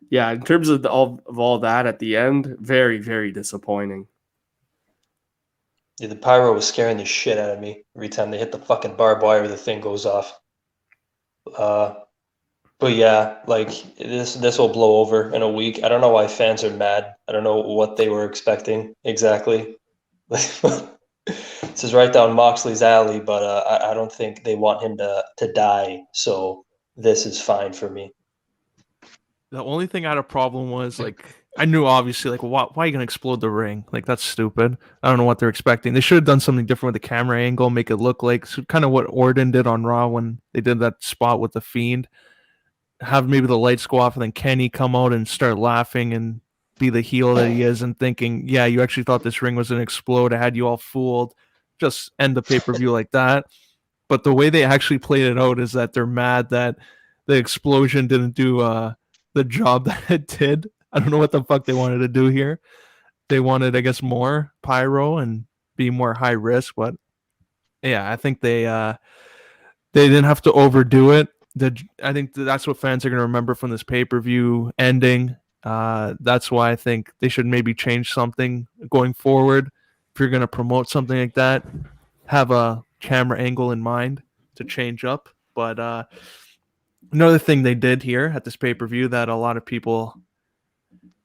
yeah, in terms of all that at the end, very, very disappointing. Yeah, the pyro was scaring the shit out of me every time they hit the fucking barbed wire. The thing goes off. But yeah, like this will blow over in a week. I don't know why fans are mad. I don't know what they were expecting exactly. This is right down Moxley's alley, but I don't think they want him to die. So this is fine for me. The only thing I had a problem was, I knew obviously, why are you gonna explode the ring? That's stupid. I don't know what they're expecting. They should have done something different with the camera angle, make it look like kind of what Orton did on Raw when they did that spot with the Fiend. Have maybe the lights go off and then Kenny come out and start laughing and be the heel that he is and thinking, yeah, you actually thought this ring was gonna explode. I had you all fooled. Just end the pay-per-view like that. But the way they actually played it out is that they're mad that the explosion didn't do the job that it did. I don't know what the fuck they wanted to do here. They wanted, I guess, more pyro and be more high risk, but yeah, I think they didn't have to overdo it. I think that's what fans are going to remember from this pay-per-view ending. That's why I think they should maybe change something going forward. If you're going to promote something like that, have a camera angle in mind to change up. But another thing they did here at this pay-per-view that a lot of people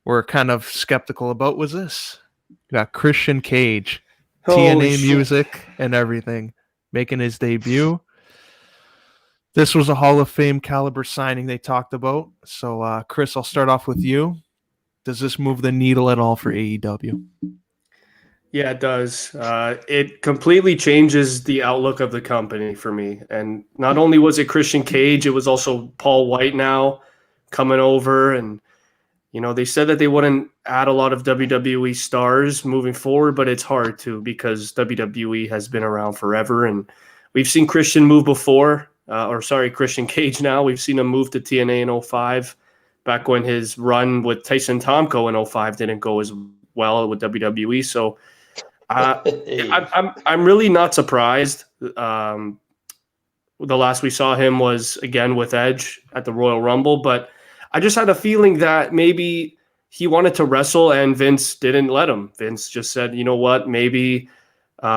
were kind of skeptical about was this. You got Christian Cage, TNA music and everything, making his debut. This was a Hall of Fame caliber signing they talked about. So, Chris, I'll start off with you. Does this move the needle at all for AEW? Yeah, it does. It completely changes the outlook of the company for me. And not only was it Christian Cage, it was also Paul White now coming over. And, they said that they wouldn't add a lot of WWE stars moving forward, but it's hard to because WWE has been around forever. And we've seen Christian move before, Christian Cage now. We've seen him move to TNA in 05, back when his run with Tyson Tomko in 05 didn't go as well with WWE. So, I'm really not surprised. The last we saw him was again with Edge at the Royal Rumble, but I just had a feeling that maybe he wanted to wrestle and Vince didn't let him. Vince just said, you know what, maybe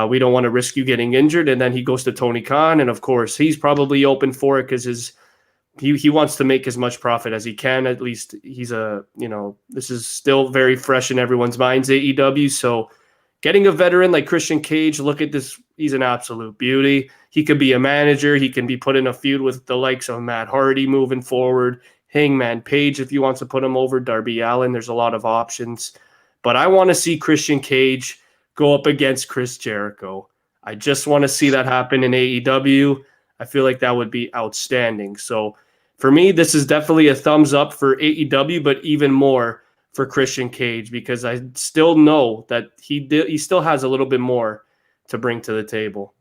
we don't want to risk you getting injured. And then he goes to Tony Khan, and of course he's probably open for it because he wants to make as much profit as he can. At least this is still very fresh in everyone's minds, AEW. So getting a veteran like Christian Cage, look at this. He's an absolute beauty. He could be a manager. He can be put in a feud with the likes of Matt Hardy moving forward. Hangman Page, if you want to put him over. Darby Allin. There's a lot of options. But I want to see Christian Cage go up against Chris Jericho. I just want to see that happen in AEW. I feel like that would be outstanding. So for me, this is definitely a thumbs up for AEW, but even more for Christian Cage, because I still know that he still has a little bit more to bring to the table.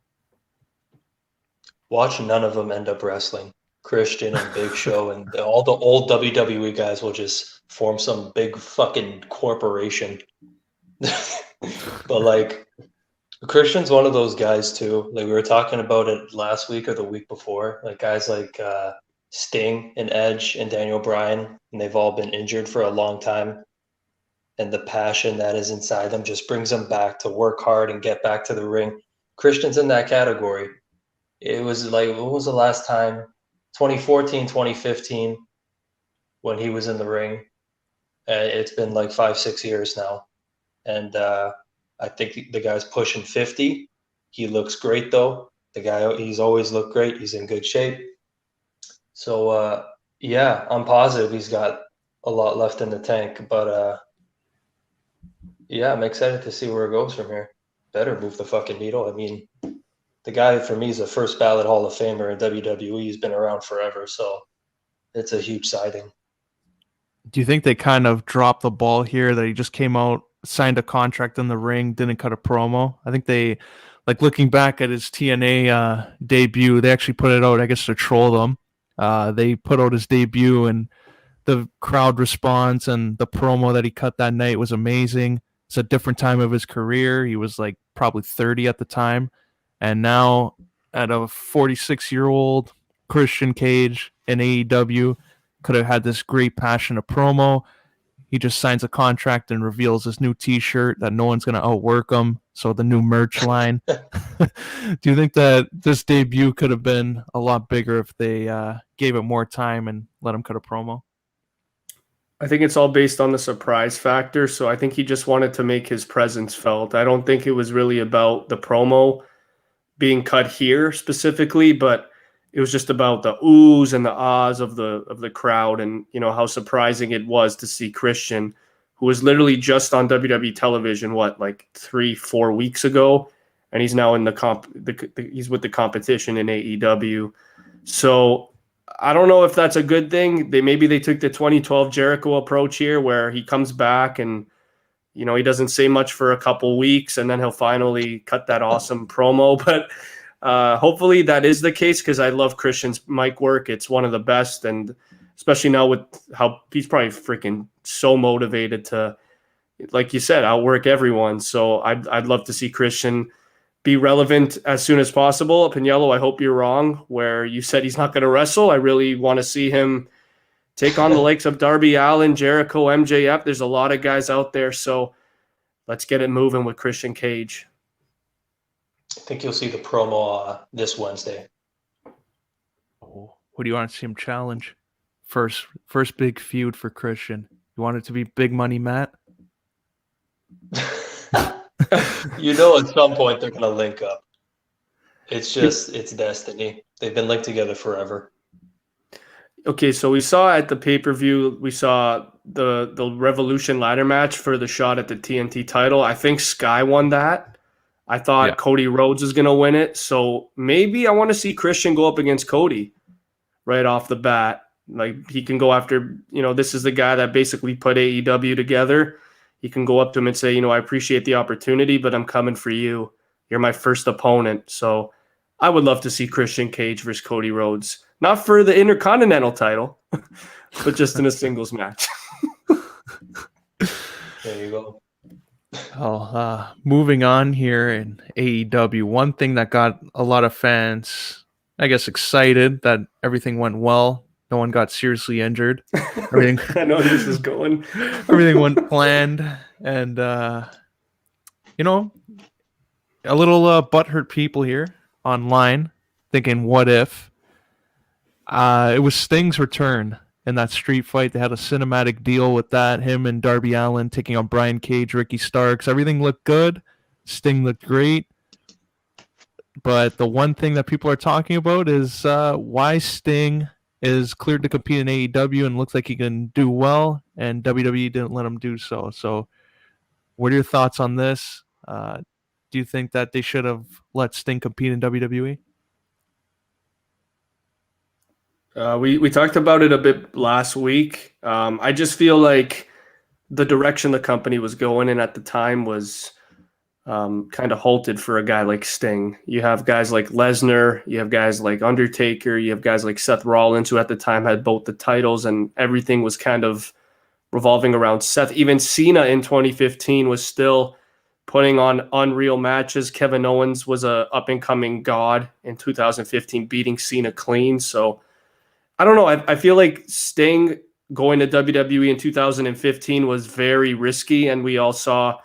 Watch none of them end up wrestling. Christian and Big Show and all the old WWE guys will just form some big fucking corporation. But like, Christian's one of those guys too. Like we were talking about it last week or the week before. Like guys like Sting and Edge and Daniel Bryan, and they've all been injured for a long time. And the passion that is inside them just brings them back to work hard and get back to the ring. Christian's in that category. It was like, when was the last time? 2014, 2015, when he was in the ring. It's been like 5-6 years now. And I think the guy's pushing 50. He looks great, though. He's always looked great. He's in good shape. So, yeah, I'm positive he's got a lot left in the tank. But, yeah, I'm excited to see where it goes from here. Better move the fucking needle. I mean, the guy, for me, is a first ballot Hall of Famer in WWE. He's been around forever, so it's a huge sighting. Do you think they kind of dropped the ball here, that he just came out, signed a contract in the ring, didn't cut a promo? I think they, like looking back at his TNA debut, they actually put it out, I guess, to troll them. They put out his debut, and the crowd response and the promo that he cut that night was amazing. It's a different time of his career. He was like probably 30 at the time. And now at a 46-year-old Christian Cage in AEW, could have had this great passionate promo. He just signs a contract and reveals his new T-shirt that no one's going to outwork him. So the new merch line. Do you think that this debut could have been a lot bigger if they gave it more time and let him cut a promo? I think it's all based on the surprise factor. So I think he just wanted to make his presence felt. I don't think it was really about the promo being cut here specifically, but it was just about the oohs and the ahs of the crowd, and how surprising it was to see Christian, who was literally just on WWE television, like 3-4 weeks ago, and he's now in he's with the competition in AEW. So I don't know if that's a good thing. Maybe they took the 2012 Jericho approach here, where he comes back and he doesn't say much for a couple weeks, and then he'll finally cut that awesome promo. But hopefully that is the case, because I love Christian's mic work. It's one of the best, and especially now with how he's probably freaking so motivated to, like you said, outwork everyone. So I'd love to see Christian be relevant as soon as possible. Pagniello, I hope you're wrong, where you said he's not going to wrestle. I really want to see him take on the likes of Darby Allin, Jericho, MJF. There's a lot of guys out there, so let's get it moving with Christian Cage. I think you'll see the promo this Wednesday. Oh, who do you want to see him challenge? First big feud for Christian. You want it to be Big Money Matt? At some point they're going to link up. It's just, it's destiny. They've been linked together forever. Okay, so we saw at the pay-per-view, we saw the Revolution ladder match for the shot at the TNT title. I think Sky won that. I thought Yeah. Cody Rhodes is going to win it. So maybe I want to see Christian go up against Cody right off the bat. Like, he can go after, this is the guy that basically put AEW together. He can go up to him and say, I appreciate the opportunity, but I'm coming for you. You're my first opponent. So I would love to see Christian Cage versus Cody Rhodes. Not for the Intercontinental title, but just in a singles match. There you go. Moving on here in AEW, one thing that got a lot of fans, I guess, excited that everything went well. No one got seriously injured. Everything, I know this is going. everything went planned, and a little butthurt people here online thinking, "What if?" It was Sting's return in that street fight. They had a cinematic deal with that. Him and Darby Allin taking on Brian Cage, Ricky Starks. Everything looked good. Sting looked great. But the one thing that people are talking about is why Sting is cleared to compete in AEW and looks like he can do well, and WWE didn't let him do so. So what are your thoughts on this? Do you think that they should have let Sting compete in WWE? We talked about it a bit last week. I just feel like the direction the company was going in at the time was kind of halted for a guy like Sting. You have guys like Lesnar, you have guys like Undertaker, you have guys like Seth Rollins, who at the time had both the titles, and everything was kind of revolving around Seth. Even Cena in 2015 was still putting on unreal matches. Kevin Owens was a up-and-coming god in 2015, beating Cena clean. So I don't know. I feel like Sting going to WWE in 2015 was very risky, and we all saw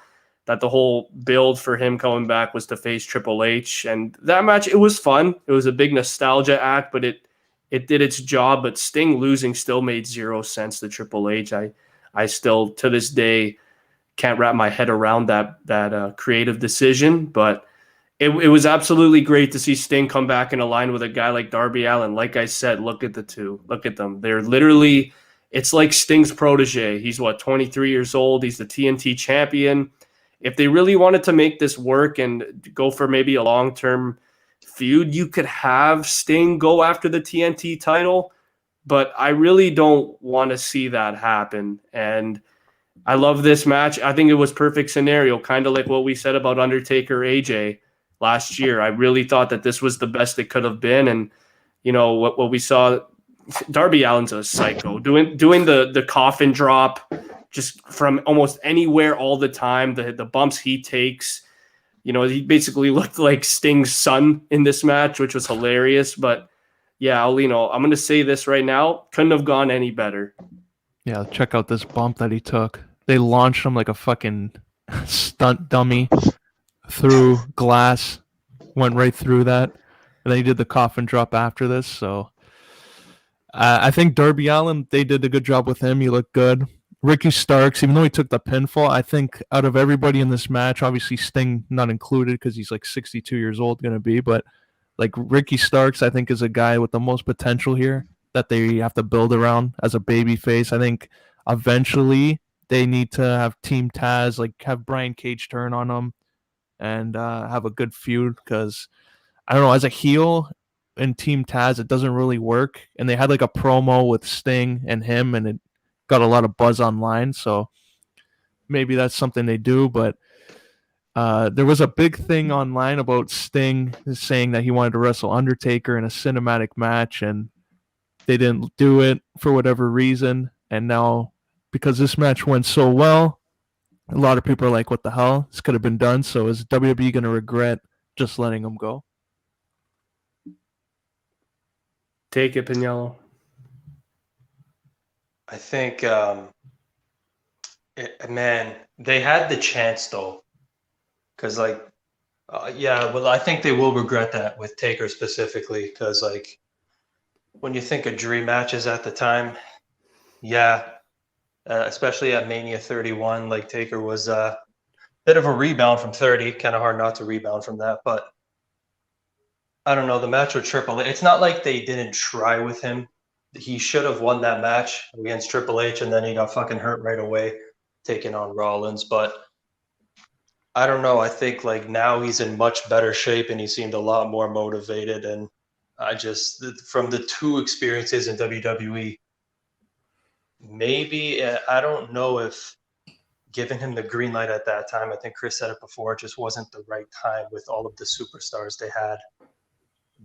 that the whole build for him coming back was to face Triple H. And that match, it was fun. It was a big nostalgia act, but it did its job. But Sting losing still made zero sense to Triple H. I still, to this day, can't wrap my head around that creative decision. But it was absolutely great to see Sting come back and align with a guy like Darby Allin. Like I said, look at the two. Look at them. They're literally, it's like Sting's protege. He's 23 years old. He's the TNT champion. If they really wanted to make this work and go for maybe a long-term feud, you could have Sting go after the TNT title, but I really don't want to see that happen. And I love this match. I think it was perfect scenario, kind of like what we said about Undertaker AJ last year. I really thought that this was the best it could have been. And, what we saw, Darby Allin's a psycho, doing the coffin drop just from almost anywhere all the time, the bumps he takes. He basically looked like Sting's son in this match, which was hilarious. But yeah, Aulino, I'm going to say this right now, couldn't have gone any better. Yeah, check out this bump that he took. They launched him like a fucking stunt dummy through glass, went right through that, and then he did the coffin drop after this. So I think Darby Allin, they did a good job with him. He looked good. Ricky Starks, even though he took the pinfall, I think out of everybody in this match, obviously Sting not included because he's like 62 years old going to be, but like Ricky Starks, I think is a guy with the most potential here that they have to build around as a baby face. I think eventually they need to have Team Taz, like have Brian Cage turn on them and have a good feud, because I don't know, as a heel in Team Taz, it doesn't really work. And they had like a promo with Sting and him, and it got a lot of buzz online. So maybe that's something they do. But there was a big thing online about Sting saying that he wanted to wrestle Undertaker in a cinematic match, and they didn't do it for whatever reason. And now, because this match went so well, a lot of people are like, what the hell? This could have been done. So is WWE going to regret just letting him go? Take it, Pagniello. I think, man, they had the chance though, because I think they will regret that with Taker specifically, because like when you think of dream matches at the time, especially at Mania 31, like Taker was a bit of a rebound from 30, kind of hard not to rebound from that, but I don't know, the match with Triple H, it's not like they didn't try with him. He should have won that match against Triple H, and then he got fucking hurt right away, taking on Rollins. But I don't know. I think like now he's in much better shape, and he seemed a lot more motivated. And I just, from the two experiences in WWE, maybe I don't know if giving him the green light at that time, I think Chris said it before, it just wasn't the right time with all of the superstars they had.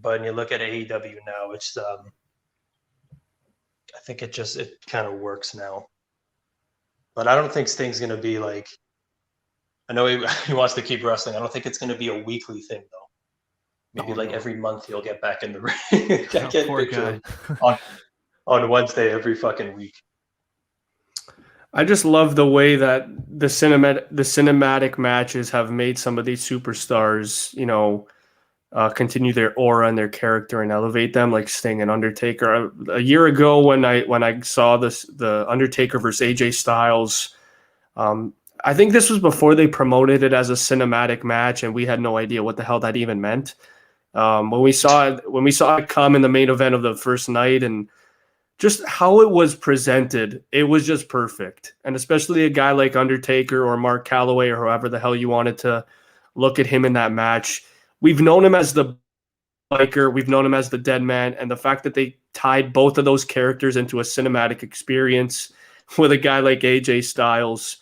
But when you look at AEW now, it's I think it kind of works now. But I don't think Sting's going to be like, I know he wants to keep wrestling. I don't think it's going to be a weekly thing though. Maybe like every month he'll get back in the ring. I get a picture on Wednesday every fucking week. I just love the way that the cinematic matches have made some of these superstars, continue their aura and their character and elevate them, like Sting and Undertaker. A year ago, when I saw the Undertaker versus AJ Styles, I think this was before they promoted it as a cinematic match, and we had no idea what the hell that even meant. When we saw it come in the main event of the first night, and just how it was presented, it was just perfect. And especially a guy like Undertaker or Mark Calloway or whoever the hell you wanted to look at him in that match. We've known him as the biker, we've known him as the dead man, and the fact that they tied both of those characters into a cinematic experience with a guy like AJ Styles,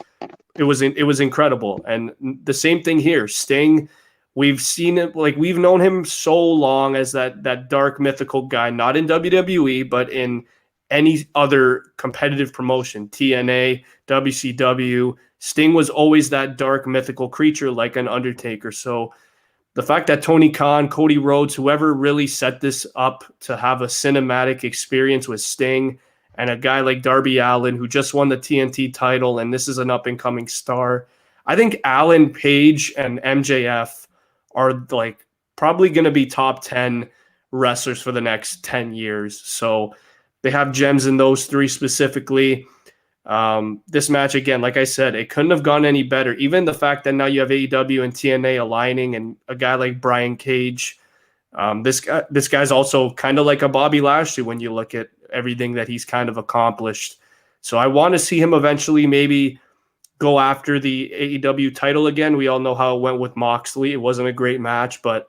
it was incredible. And the same thing here, Sting. We've seen it, like we've known him so long as that dark mythical guy, not in WWE, but in any other competitive promotion, TNA, WCW. Sting was always that dark mythical creature like an Undertaker. So the fact that Tony Khan, Cody Rhodes, whoever really set this up to have a cinematic experience with Sting, and a guy like Darby Allin, who just won the TNT title, and this is an up-and-coming star. I think Allin, Page, and MJF are like probably going to be top 10 wrestlers for the next 10 years. So they have gems in those three specifically. This match, again, like I said, it couldn't have gone any better. Even the fact that now you have AEW and TNA aligning, and a guy like Brian Cage. This guy's also kind of like a Bobby Lashley when you look at everything that he's kind of accomplished. So I want to see him eventually maybe go after the AEW title again. We all know how it went with Moxley. It wasn't a great match, but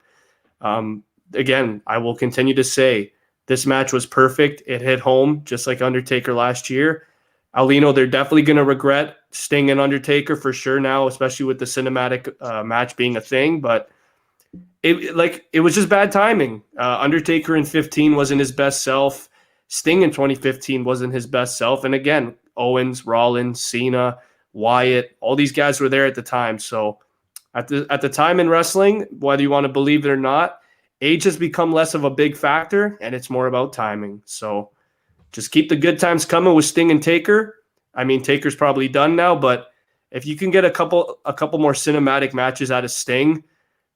again, I will continue to say this match was perfect. It hit home just like Undertaker last year. Aulino, they're definitely going to regret Sting and Undertaker for sure now, especially with the cinematic match being a thing, but it was just bad timing. Undertaker in 15 wasn't his best self. Sting in 2015 wasn't his best self. And again, Owens, Rollins, Cena, Wyatt, all these guys were there at the time. So at the time in wrestling, whether you want to believe it or not, age has become less of a big factor, and it's more about timing. So just keep the good times coming with Sting and Taker. I mean, Taker's probably done now, but if you can get a couple more cinematic matches out of Sting,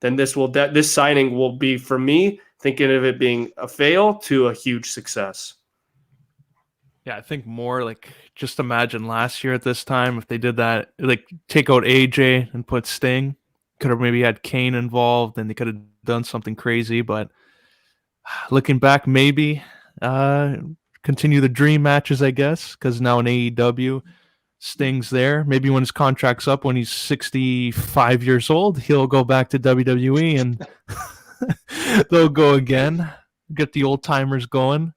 then this signing will be, for me, thinking of it being a fail to a huge success. Yeah, I think more like just imagine last year at this time if they did that, like take out AJ and put Sting. Could have maybe had Kane involved, and they could have done something crazy. But looking back, maybe continue the dream matches, I guess, because now in AEW, Sting's there. Maybe when his contract's up, when he's 65 years old, he'll go back to WWE and they'll go again, get the old timers going.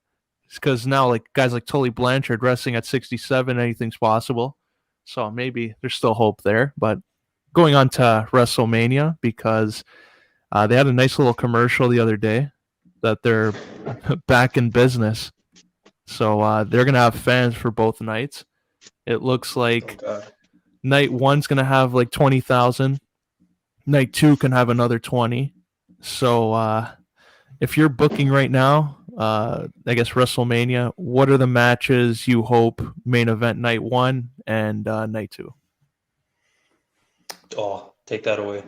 Because now, like guys like Tully Blanchard wrestling at 67, anything's possible. So maybe there's still hope there. But going on to WrestleMania, because they had a nice little commercial the other day that they're back in business. So they're gonna have fans for both nights. It looks like night one's gonna have like 20,000. Night two can have another 20. So if you're booking right now, I guess WrestleMania, what are the matches you hope main event night one and night two? Oh, take that away.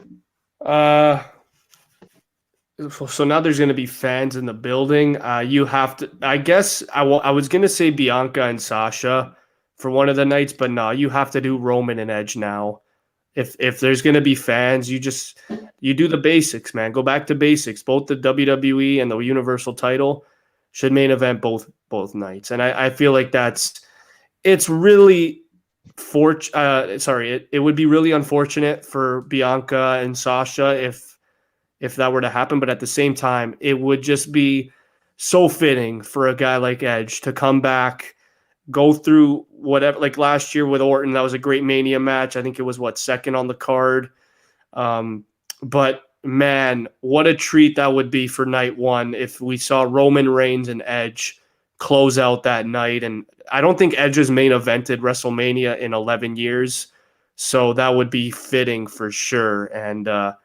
So now there's going to be fans in the building. You have to, I guess, I was going to say Bianca and Sasha for one of the nights, but no, you have to do Roman and Edge now. If there's going to be fans, You do the basics, man. Go back to basics. Both the WWE and the Universal title should main event both nights. And I feel like it's really it would be really unfortunate for Bianca and Sasha if that were to happen. But at the same time, it would just be so fitting for a guy like Edge to come back, go through whatever, like last year with Orton, that was a great Mania match. I think it was second on the card. But man, what a treat that would be for night one if we saw Roman Reigns and Edge close out that night. And I don't think Edge has main evented WrestleMania in 11 years. So that would be fitting for sure. And, or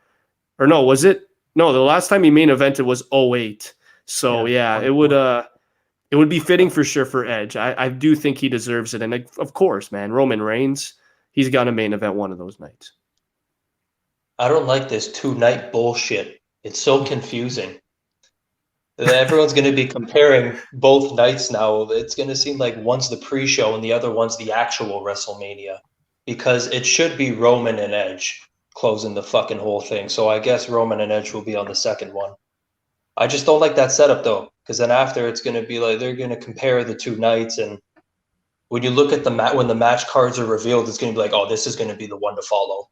no, was it? No, the last time he main evented was 08. So yeah, it would be fitting for sure for Edge. I do think he deserves it. And of course, man, Roman Reigns, he's got to main event one of those nights. I don't like this 2-night bullshit. It's so confusing. Everyone's going to be comparing both nights now. It's going to seem like one's the pre-show and the other one's the actual WrestleMania, because it should be Roman and Edge closing the fucking whole thing. So I guess Roman and Edge will be on the second one. I just don't like that setup though, because then after it's going to be like they're going to compare the 2 nights, and when you look at when the match cards are revealed, it's going to be like, oh, this is going to be the one to follow.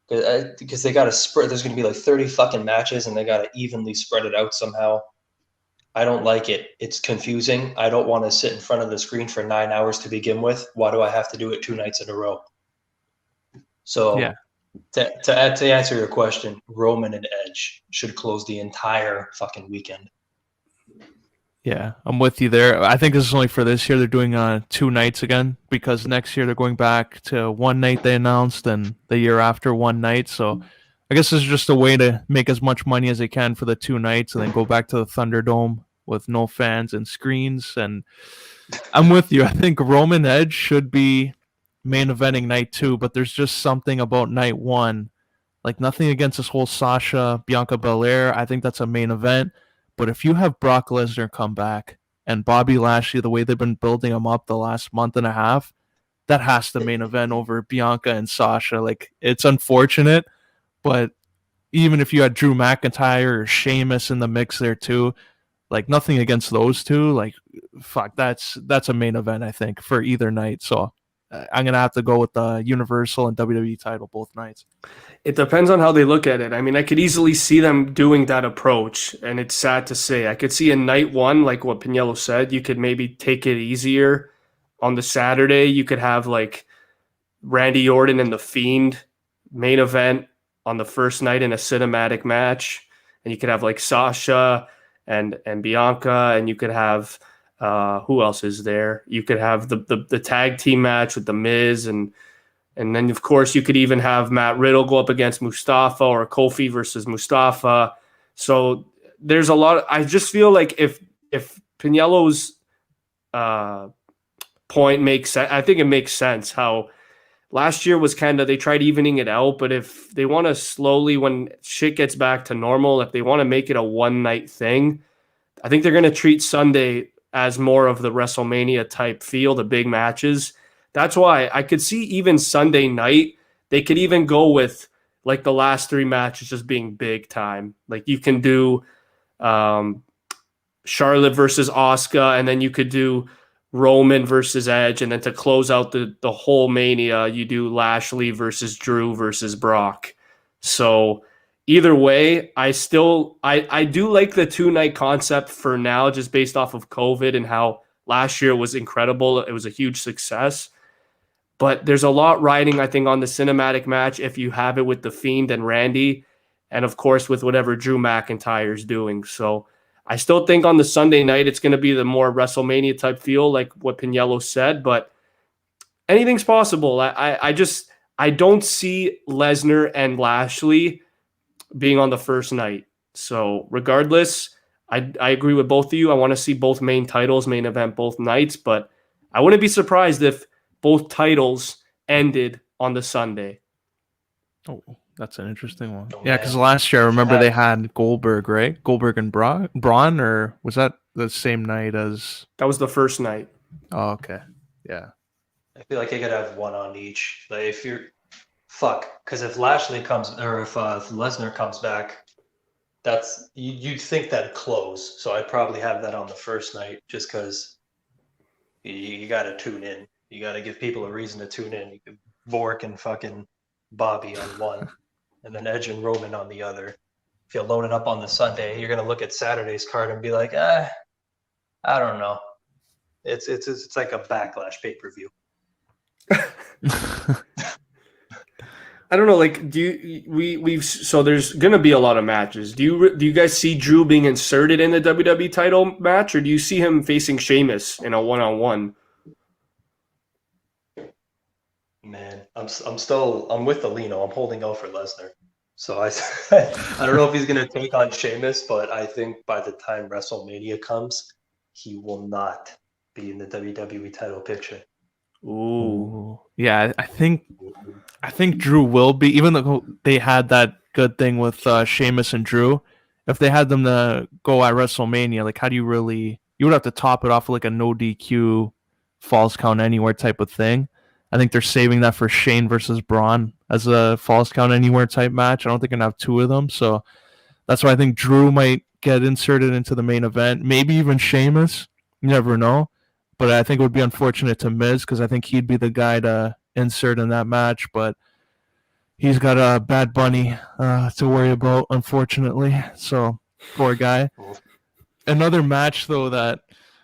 Because they got to spread. There's going to be like 30 fucking matches, and they got to evenly spread it out somehow. I don't like it. It's confusing. I don't want to sit in front of the screen for 9 hours to begin with. Why do I have to do it 2 nights in a row? So Yeah. To answer your question, Roman and Edge should close the entire fucking weekend. Yeah, I'm with you there. I think this is only for this year. They're doing 2 nights again, because next year they're going back to 1 night they announced, and the year after 1 night. So I guess this is just a way to make as much money as they can for the 2 nights and then go back to the Thunderdome with no fans and screens. And I'm with you. I think Roman Edge should be main eventing night 2, but there's just something about night 1. Like, nothing against this whole Sasha, Bianca Belair. I think that's a main event. But if you have Brock Lesnar come back and Bobby Lashley, the way they've been building him up the last month and a half, that has to main event over Bianca and Sasha. Like, it's unfortunate, but even if you had Drew McIntyre or Sheamus in the mix there too, like, nothing against those two, like, fuck, that's a main event, I think, for either night. So I'm going to have to go with the Universal and WWE title both nights. It depends on how they look at it. I mean, I could easily see them doing that approach, and it's sad to say. I could see in night 1, like what Pagniello said, you could maybe take it easier. On the Saturday, you could have like Randy Orton and The Fiend main event on the first night in a cinematic match, and you could have like Sasha and Bianca, and you could have who else is there? You could have the tag team match with The Miz, and then, of course, you could even have Matt Riddle go up against Mustafa, or Kofi versus Mustafa. So there's a lot. I just feel like if Pagniello's point makes sense, I think it makes sense how last year was kind of, they tried evening it out. But if they want to slowly, when shit gets back to normal, if they want to make it a 1-night thing, I think they're going to treat Sunday as more of the WrestleMania type feel, the big matches. That's why I could see even Sunday night, they could even go with like the last 3 matches just being big time. Like, you can do Charlotte versus Asuka, and then you could do Roman versus Edge, and then to close out the whole Mania, you do Lashley versus Drew versus Brock. So either way, I do like the 2-night concept for now, just based off of COVID and how last year was incredible. It was a huge success. But there's a lot riding, I think, on the cinematic match if you have it with The Fiend and Randy, and of course with whatever Drew McIntyre's doing. So I still think on the Sunday night it's going to be the more WrestleMania type feel, like what Pagniello said, but anything's possible. I don't see Lesnar and Lashley being on the first night. So regardless, I agree with both of you. I want to see both main titles, main event both nights, but I wouldn't be surprised if both titles ended on the Sunday. Oh, that's an interesting one. Yeah, because last year I remember they had Goldberg, right? Goldberg and Braun, or was that the same night as? That was the first night. Oh, okay. Yeah. I feel like they could have one on each. Like, if you're because if Lashley comes or if Lesnar comes back, you'd think that'd close. So I'd probably have that on the first night just because you got to tune in. You got to give people a reason to tune in. You could Vork and fucking Bobby on one, and then Edge and Roman on the other. If you load it up on the Sunday, you're gonna look at Saturday's card and be like, I don't know. It's like a Backlash pay-per-view. I don't know. Like, so there's gonna be a lot of matches. Do you guys see Drew being inserted in the WWE title match, or do you see him facing Sheamus in a one-on-one? Man, I'm with Aulino. I'm holding out for Lesnar. So I don't know if he's gonna take on Sheamus, but I think by the time WrestleMania comes, he will not be in the WWE title picture. Ooh. Yeah, I think Drew will be, even though they had that good thing with Sheamus and Drew. If they had them to go at WrestleMania, like how do you would have to top it off with like a no DQ falls count anywhere type of thing. I think they're saving that for Shane versus Braun as a falls count anywhere type match. I don't think they're going to have two of them. So that's why I think Drew might get inserted into the main event. Maybe even Sheamus. You never know. But I think it would be unfortunate to Miz because I think he'd be the guy to insert in that match. But he's got a Bad Bunny to worry about, unfortunately. So poor guy. Another match, though, that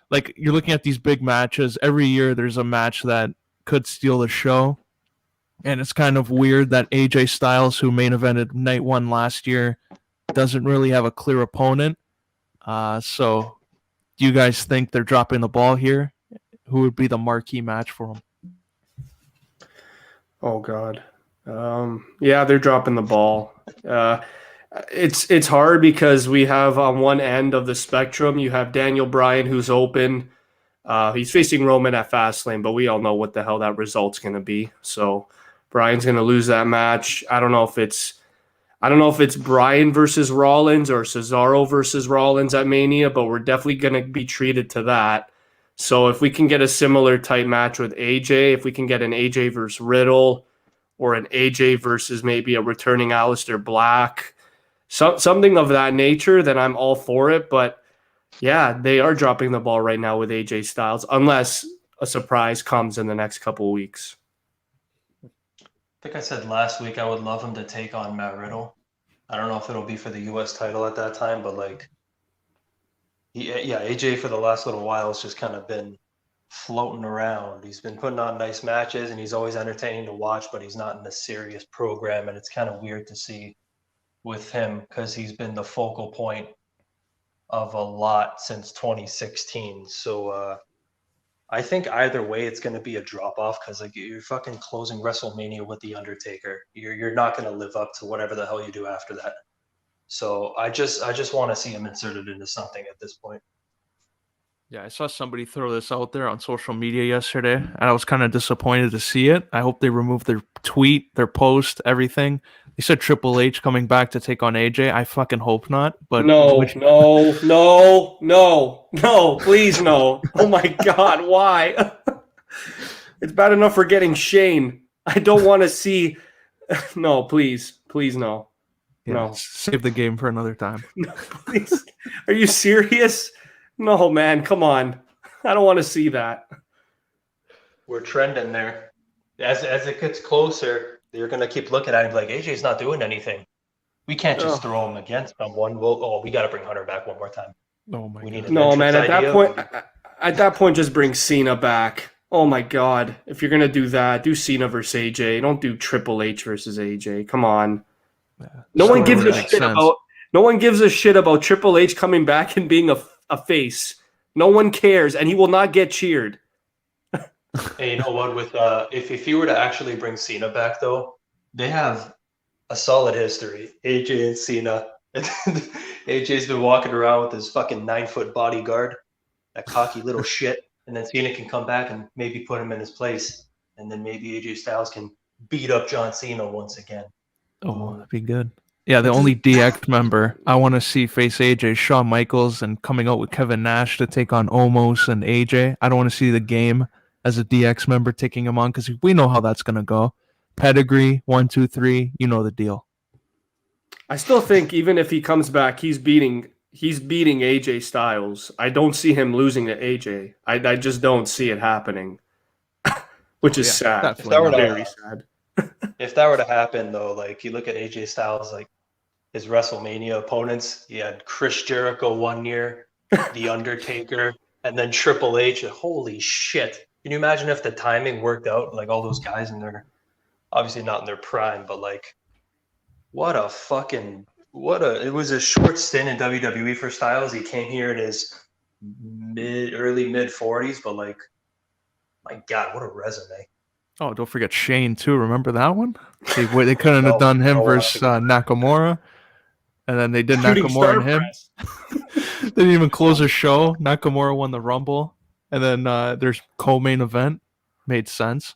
like you're looking at these big matches. Every year there's a match that could steal the show. And it's kind of weird that AJ Styles, who main evented night one last year, doesn't really have a clear opponent. So do you guys think they're dropping the ball here? Who would be the marquee match for them? Oh, God. Yeah, they're dropping the ball. It's hard because we have on one end of the spectrum, you have Daniel Bryan, who's open. He's facing Roman at Fastlane, but we all know what the hell that result's going to be. So Bryan's going to lose that match. I don't know if it's Bryan versus Rollins or Cesaro versus Rollins at Mania, but we're definitely going to be treated to that. So if we can get a similar type match with AJ, if we can get an AJ versus Riddle or an AJ versus maybe a returning Aleister Black, something of that nature, then I'm all for it. But yeah, they are dropping the ball right now with AJ Styles, unless a surprise comes in the next couple of weeks. I think I said last week I would love him to take on Matt Riddle. I don't know if it'll be for the U.S. title at that time, but like, AJ for the last little while has just kind of been floating around. He's been putting on nice matches, and he's always entertaining to watch, but he's not in a serious program, and it's kind of weird to see with him because he's been the focal point of a lot since 2016. So I think either way it's going to be a drop off because like you're fucking closing WrestleMania with The Undertaker. You're not going to live up to whatever the hell you do after that. So I just want to see him inserted into something at this point. Yeah, I saw somebody throw this out there on social media yesterday, and I was kind of disappointed to see it. I hope they removed their tweet, their post, everything. They said Triple H coming back to take on AJ. I fucking hope not. But no, please no. Oh my God, why? It's bad enough for getting Shane. I don't want to see. No, please no. Yeah, no. Save the game for another time. No, please. Are you serious? No, man, come on. I don't want to see that. We're trending there. As it gets closer, you're going to keep looking at him like, AJ's not doing anything. We can't just throw him against someone. We got to bring Hunter back one more time. Oh my God. No, man, at that point, just bring Cena back. Oh my God. If you're going to do that, do Cena versus AJ. Don't do Triple H versus AJ. Come on. Yeah, no one gives a shit about Triple H coming back and being a face. No one cares, and he will not get cheered. Hey, you know what? With if you were to actually bring Cena back, though, they have a solid history. AJ and Cena. AJ's been walking around with his fucking 9-foot bodyguard, that cocky little shit, and then Cena can come back and maybe put him in his place, and then maybe AJ Styles can beat up John Cena once again. Oh, that'd be good. Yeah, the only DX member I want to see face AJ, Shawn Michaels, and coming out with Kevin Nash to take on Omos and AJ. I don't want to see the Game as a DX member taking him on because we know how that's going to go. pedigree, 1, 2, 3. You know the deal. I still think even if he comes back, he's beating AJ Styles. I don't see him losing to AJ. I just don't see it happening, which is sad. If that were to, Very sad. if that were to happen, though, like you look at AJ Styles, like his WrestleMania opponents, he had Chris Jericho 1 year, The Undertaker, and then Triple H. Holy shit! Can you imagine if the timing worked out? Like all those guys in their, obviously not in their prime, but like, it was a short stint in WWE for Styles. He came here in his early mid 40s, but like, my God, what a resume! Oh, don't forget Shane too. Remember that one? They couldn't have done him versus Nakamura, and then they did Shooting Nakamura star and him. press. They didn't even close the show. Nakamura won the Rumble, and then there's co-main event. Made sense.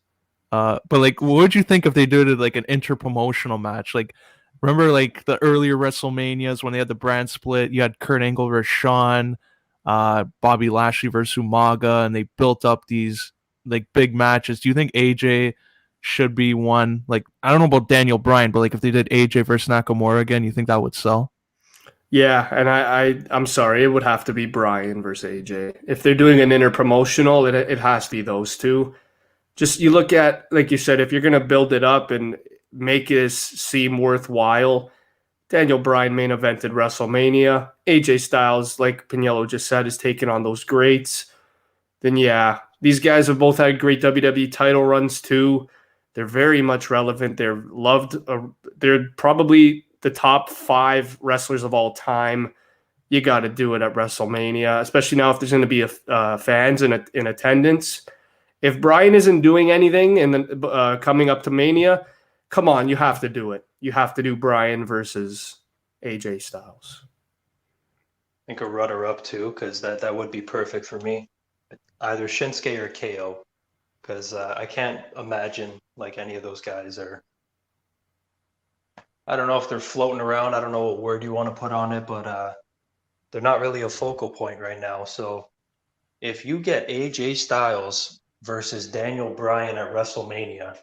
But like, what would you think if they did it like an inter-promotional match? Like, remember like the earlier WrestleManias when they had the brand split? You had Kurt Angle versus Shawn, Bobby Lashley versus Umaga, and they built up these like big matches. Do you think AJ should be one? Like, I don't know about Daniel Bryan, but like if they did AJ versus Nakamura again, you think that would sell? Yeah, and I'm sorry, it would have to be Bryan versus AJ. If they're doing an inter-promotional, it has to be those two. Just you look at, like you said, if you're going to build it up and make this seem worthwhile, Daniel Bryan main evented WrestleMania. AJ Styles, like Pagniello just said, is taking on those greats. Then yeah, these guys have both had great WWE title runs too. They're very much relevant. They're loved. They're probably the top 5 wrestlers of all time. You got to do it at WrestleMania, especially now if there's going to be fans in attendance. If Bryan isn't doing anything and then coming up to Mania, come on, you have to do it. You have to do Bryan versus AJ Styles. I think a runner-up too, because that would be perfect for me. Either Shinsuke or KO, because I can't imagine like any of those guys are. I don't know if they're floating around. I don't know what word you want to put on it, but they're not really a focal point right now. So if you get AJ Styles versus Daniel Bryan at WrestleMania,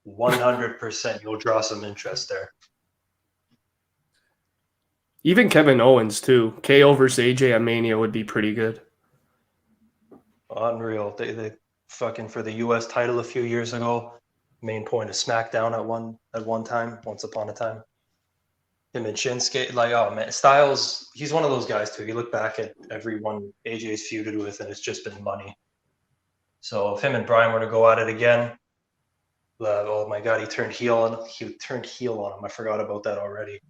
100% you'll draw some interest there. Even Kevin Owens too. KO versus AJ at Mania would be pretty good. Unreal. They fucking for the US title a few years ago. Main point of SmackDown at one time, once upon a time. Him and Shinsuke, like, oh man, Styles, he's one of those guys too. You look back at everyone AJ's feuded with, and it's just been money. So if him and Bryan were to go at it again, oh my God, he turned heel on him. I forgot about that already.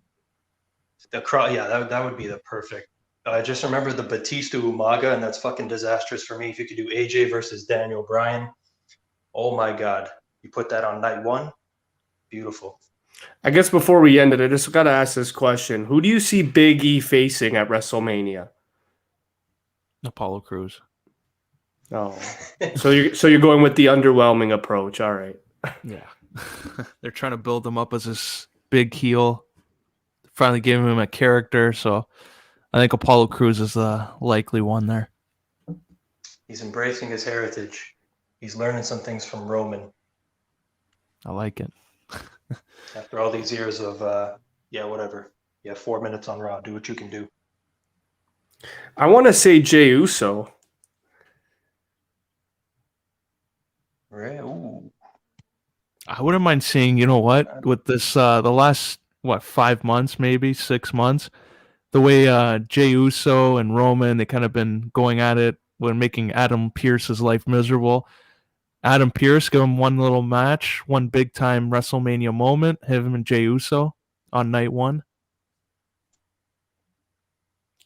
The crowd, yeah, that would be the perfect. I just remember the Batista Umaga, and that's fucking disastrous for me. If you could do AJ versus Daniel Bryan, oh my God, you put that on night 1, beautiful. I guess before we end it, I just got to ask this question. Who do you see Big E facing at WrestleMania? Apollo Crews. Oh, so you're going with the underwhelming approach. All right. Yeah. They're trying to build him up as this big heel. Finally giving him a character, so I think Apollo Crews is the likely one there. He's embracing his heritage. He's learning some things from Roman. I like it. After all these years of, whatever. You have 4 minutes on Raw. Do what you can do. I want to say Jey Uso. Right. Ooh. I wouldn't mind seeing, you know what, with this, the last, 5 months, maybe 6 months, the way Jey Uso and Roman, they kind of been going at it when making Adam Pearce's life miserable. Adam Pearce, give him one little match, one big time WrestleMania moment, have him and Jey Uso on night 1.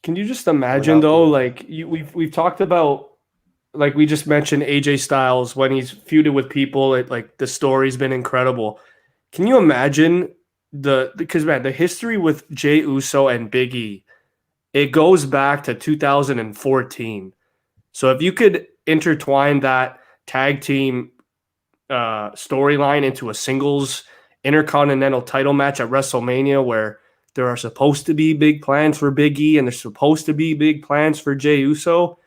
Can you just imagine though, like we've talked about, like we just mentioned AJ Styles when he's feuded with people, like the story's been incredible. Can you imagine because man, the history with Jey Uso and Big E, it goes back to 2014. So if you could intertwine that tag team storyline into a singles intercontinental title match at WrestleMania, where there are supposed to be big plans for Big E and there's supposed to be big plans for Jey Uso,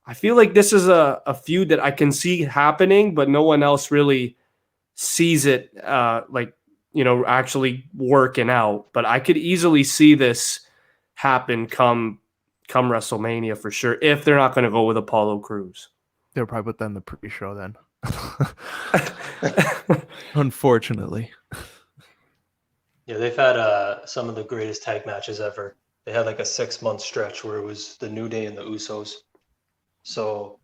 I feel like this is a feud that I can see happening, but no one else really sees it actually working out. But I could easily see this happen come WrestleMania for sure, if they're not going to go with Apollo Crews. They'll probably put that in the pre-show then. Unfortunately. Yeah, they've had some of the greatest tag matches ever. They had like a 6-month stretch where it was the New Day and the Usos. So,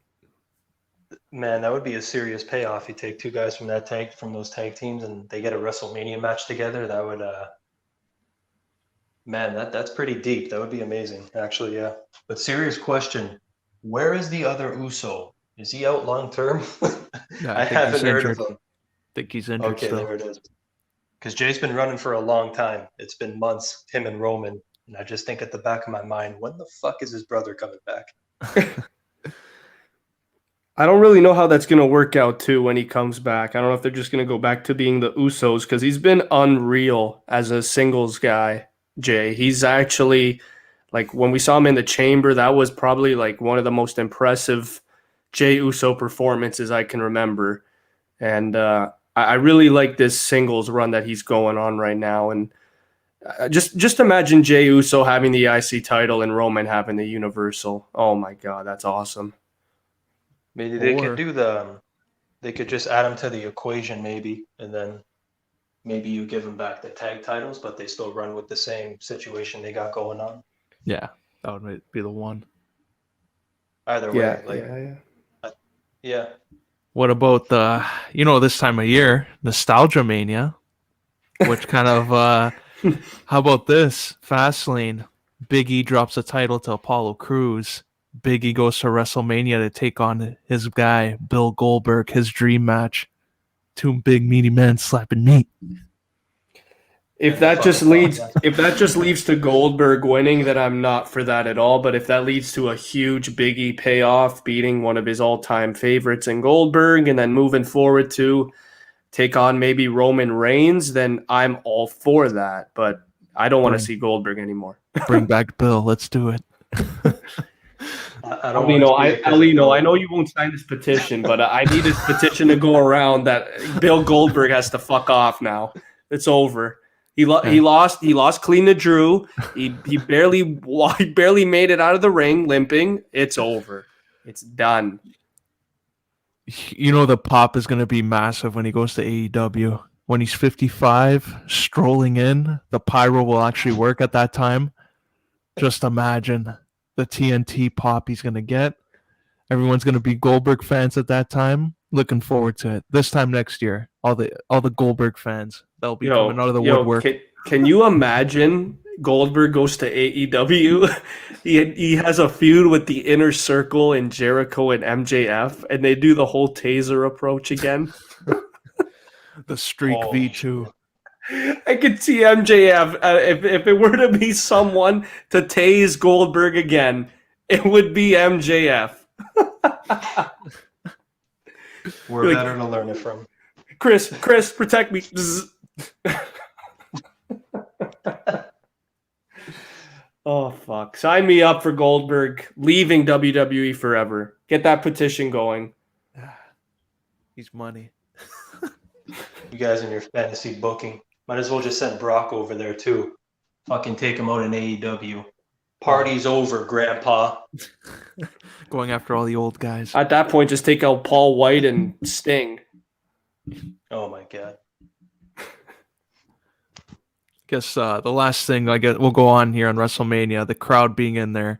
man, that would be a serious payoff. You take 2 guys from those tag teams, and they get a WrestleMania match together. That would, man, that's pretty deep. That would be amazing, actually. Yeah. But serious question: where is the other Uso? Is he out long term? Yeah, I haven't heard of him. I think he's injured Okay, still. there it is. Because Jay's been running for a long time. It's been months, him and Roman. And I just think at the back of my mind, when the fuck is his brother coming back? I don't really know how that's going to work out, too, when he comes back. I don't know if they're just going to go back to being the Usos, because he's been unreal as a singles guy, Jay. He's actually, like, when we saw him in the Chamber, that was probably, like, one of the most impressive Jey Uso performances I can remember. And I really like this singles run that he's going on right now. And just imagine Jey Uso having the IC title and Roman having the Universal. Oh, my God, that's awesome. Maybe they could do they could just add him to the equation maybe, and then maybe you give them back the tag titles, but they still run with the same situation they got going on. Yeah, that would be the one. Either way, yeah. What about this time of year, Nostalgia Mania, which kind of, how about this? Fastlane, Big E drops a title to Apollo Crews. Big E goes to WrestleMania to take on his guy, Bill Goldberg, his dream match. 2 big meaty men slapping meat. If that just leads to Goldberg winning, then I'm not for that at all. But if that leads to a huge Big E payoff, beating one of his all-time favorites in Goldberg, and then moving forward to take on maybe Roman Reigns, then I'm all for that. But I don't want to see Goldberg anymore. Bring back Bill. Let's do it. Aulino, I know you won't sign this petition, but I need this petition to go around that Bill Goldberg has to fuck off now. It's over. He lost clean to Drew. He barely made it out of the ring limping. It's over. It's done. The pop is going to be massive when he goes to AEW. When he's 55, strolling in, the pyro will actually work at that time. Just imagine the TNT pop he's going to get. Everyone's going to be Goldberg fans at that time. Looking forward to it. This time next year, all the Goldberg fans, they'll be coming out of the woodwork. Can you imagine Goldberg goes to AEW? he has a feud with the Inner Circle and Jericho and MJF, and they do the whole taser approach again. The Streak V2. I could see MJF, if it were to be someone to tase Goldberg again, it would be MJF. We're better to learn it from. Chris, protect me. Oh, fuck. Sign me up for Goldberg leaving WWE forever. Get that petition going. He's money. You guys in your fantasy booking. Might as well just send Brock over there too. Fucking take him out in AEW. Party's over, Grandpa. Going after all the old guys. At that point, just take out Paul White and Sting. Oh my God. Guess the last thing we'll go on here on WrestleMania, the crowd being in there.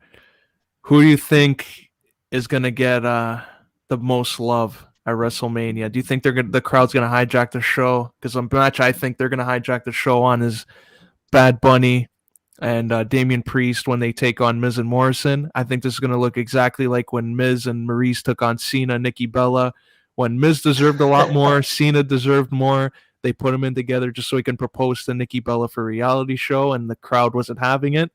Who do you think is going to get the most love at WrestleMania? Do you think the crowd's going to hijack the show? Because the match I think they're going to hijack the show on is Bad Bunny and Damian Priest when they take on Miz and Morrison. I think this is going to look exactly like when Miz and Maurice took on Cena, Nikki Bella. When Miz deserved a lot more, Cena deserved more. They put them in together just so he can propose to Nikki Bella for a reality show, and the crowd wasn't having it.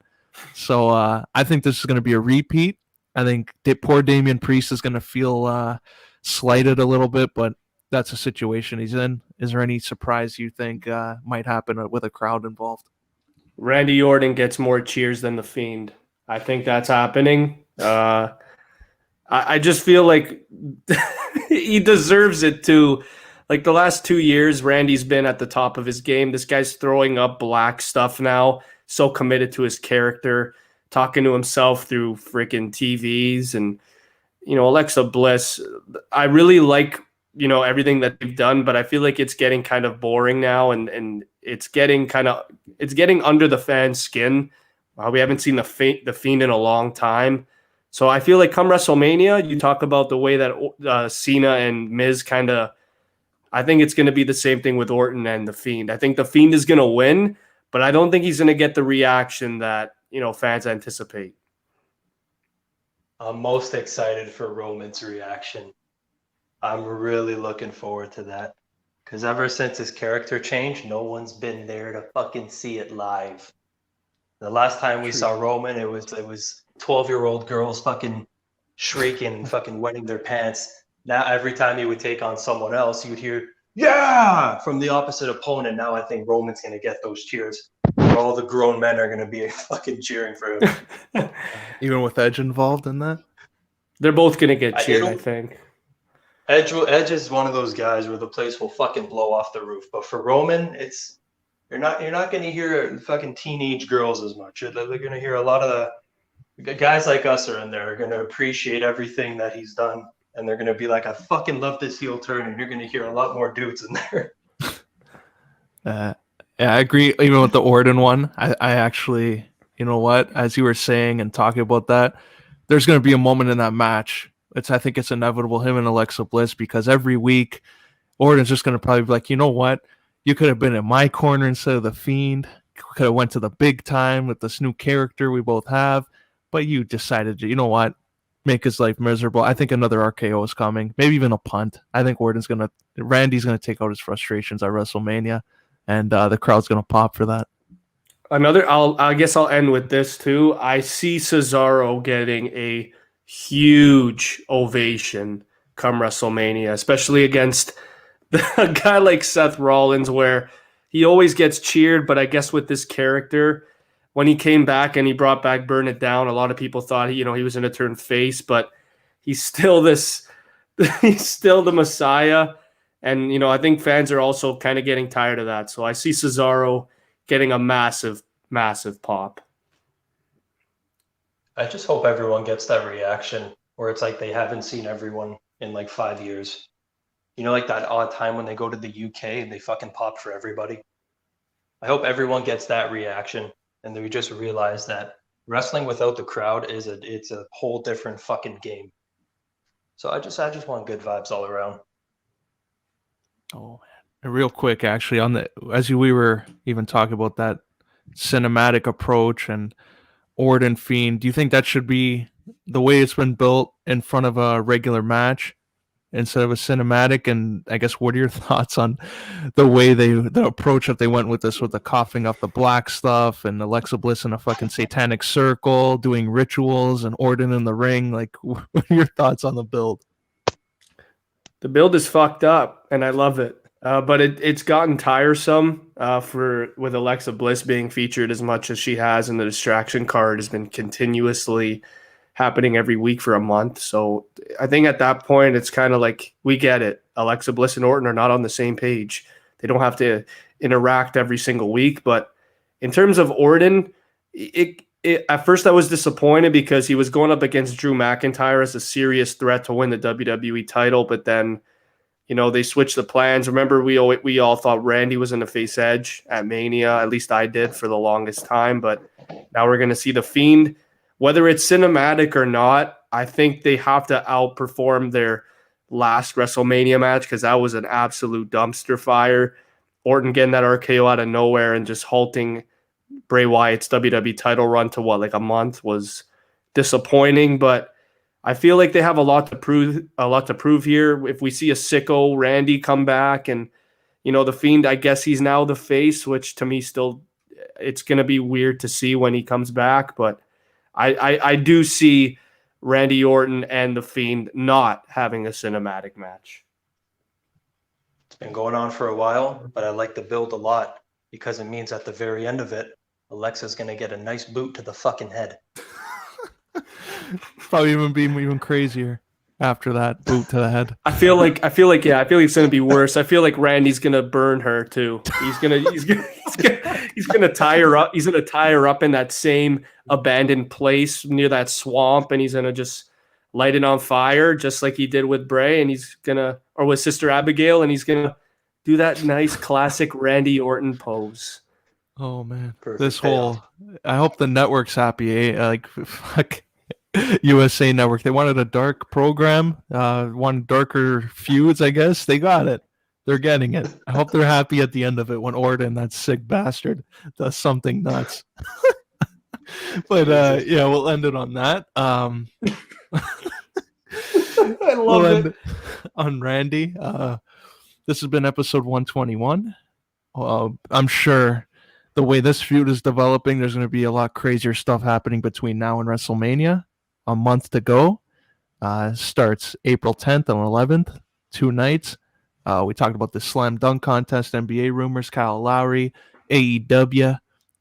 So I think this is going to be a repeat. I think poor Damian Priest is going to feel slighted a little bit, but that's a situation he's in. Is there any surprise you think might happen with a crowd involved? Randy Orton gets more cheers than The Fiend. I think that's happening. I just feel like he deserves it too. Like the last 2 years, Randy's been at the top of his game. This guy's throwing up black stuff now, so committed to his character, talking to himself through freaking TVs. And, Alexa Bliss, I really like, everything that they've done, but I feel like it's getting kind of boring now, and it's getting under the fan's skin. We haven't seen the Fiend in a long time. So I feel like come WrestleMania, you talk about the way that Cena and Miz kind of, I think it's going to be the same thing with Orton and the Fiend. I think the Fiend is going to win, but I don't think he's going to get the reaction that, fans anticipate. I'm most excited for Roman's reaction. I'm really looking forward to that. Because ever since his character changed, no one's been there to fucking see it live. The last time we saw Roman, it was 12-year-old girls fucking shrieking and fucking wetting their pants. Now every time he would take on someone else, you'd hear, yeah, from the opposite opponent. Now I think Roman's going to get those cheers. All the grown men are going to be fucking cheering for him. Even with Edge involved in that? They're both going to get cheered, I think. Edge is one of those guys where the place will fucking blow off the roof. But for Roman, you're not going to hear fucking teenage girls as much. They're going to hear a lot of the guys like us are in there are going to appreciate everything that he's done. And they're going to be like, I fucking love this heel turn. And you're going to hear a lot more dudes in there. Yeah, I agree. Even with the Orton one, I actually, you know what? As you were saying and talking about that, there's going to be a moment in that match. I think it's inevitable, him and Alexa Bliss, because every week Orton's just going to probably be like, you know what? You could have been in my corner instead of the Fiend. Could have went to the big time with this new character we both have, but you decided to, you know what? Make his life miserable. I think another RKO is coming, maybe even a punt. I think Randy's going to take out his frustrations at WrestleMania, and the crowd's going to pop for that. I guess I'll end with this too. I see Cesaro getting a huge ovation come WrestleMania, especially against a guy like Seth Rollins, where he always gets cheered, but I guess with this character, when he came back and he brought back Burn It Down, a lot of people thought he was going to turn face, but he's still he's still the Messiah. And, I think fans are also kind of getting tired of that. So I see Cesaro getting a massive, massive pop. I just hope everyone gets that reaction where it's like they haven't seen everyone in like 5 years. Like that odd time when they go to the UK and they fucking pop for everybody. I hope everyone gets that reaction and we just realize that wrestling without the crowd it's a whole different fucking game. So I just want good vibes all around. Oh man. Real quick, actually, we were even talking about that cinematic approach and Orton Fiend, do you think that should be the way it's been built in front of a regular match instead of a cinematic? And I guess what are your thoughts on the approach that they went with this, with the coughing up the black stuff and Alexa Bliss in a fucking satanic circle doing rituals and Orton in the ring? Like, what are your thoughts on the build? The build is fucked up, and I love it. But it's gotten tiresome with Alexa Bliss being featured as much as she has, and the distraction card has been continuously happening every week for a month. So I think at that point, it's kind of like, we get it. Alexa Bliss and Orton are not on the same page. They don't have to interact every single week. But in terms of Orton, at first I was disappointed because he was going up against Drew McIntyre as a serious threat to win the WWE title, but then they switched the plans. Remember, we all thought Randy was going to face Edge at Mania. At least I did for the longest time. But now we're going to see The Fiend. Whether it's cinematic or not, I think they have to outperform their last WrestleMania match, because that was an absolute dumpster fire. Orton getting that RKO out of nowhere and just halting Bray Wyatt's WWE title run to a month was disappointing. But I feel like they have a lot to prove here. If we see a sicko Randy come back, and the Fiend, I guess he's now the face, which to me still, it's going to be weird to see when he comes back. But I do see Randy Orton and the Fiend not having a cinematic match. It's been going on for a while, but I like the build a lot because it means at the very end of it, Alexa's going to get a nice boot to the fucking head. Probably even be even crazier. after that boot to the head. I feel like it's gonna be worse. I feel like Randy's gonna burn her too. He's gonna tie her up. He's gonna tie her up in that same abandoned place near that swamp, and he's gonna just light it on fire, just like he did with Bray, and or with Sister Abigail, and he's gonna do that nice classic Randy Orton pose. Oh man, Perfect this payoff. whole. I hope the network's happy. Like fuck. USA Network. They wanted a dark program, wanted darker feuds, I guess. They got it. They're getting it. I hope they're happy at the end of it when Orton, that sick bastard, does something nuts. But yeah, we'll end it on that. I We'll love end it. on Randy. This has been episode 121. I'm sure the way this feud is developing, there's going to be a lot crazier stuff happening between now and WrestleMania. A month to go. Starts April 10th and 11th, 2 nights. We talked about the slam dunk contest, NBA rumors, Kyle Lowry, AEW,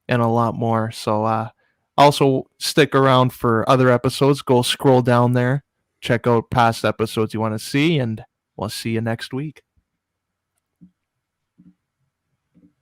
and a lot more. So also stick around for other episodes. Go scroll down there. Check out past episodes you want to see, and we'll see you next week.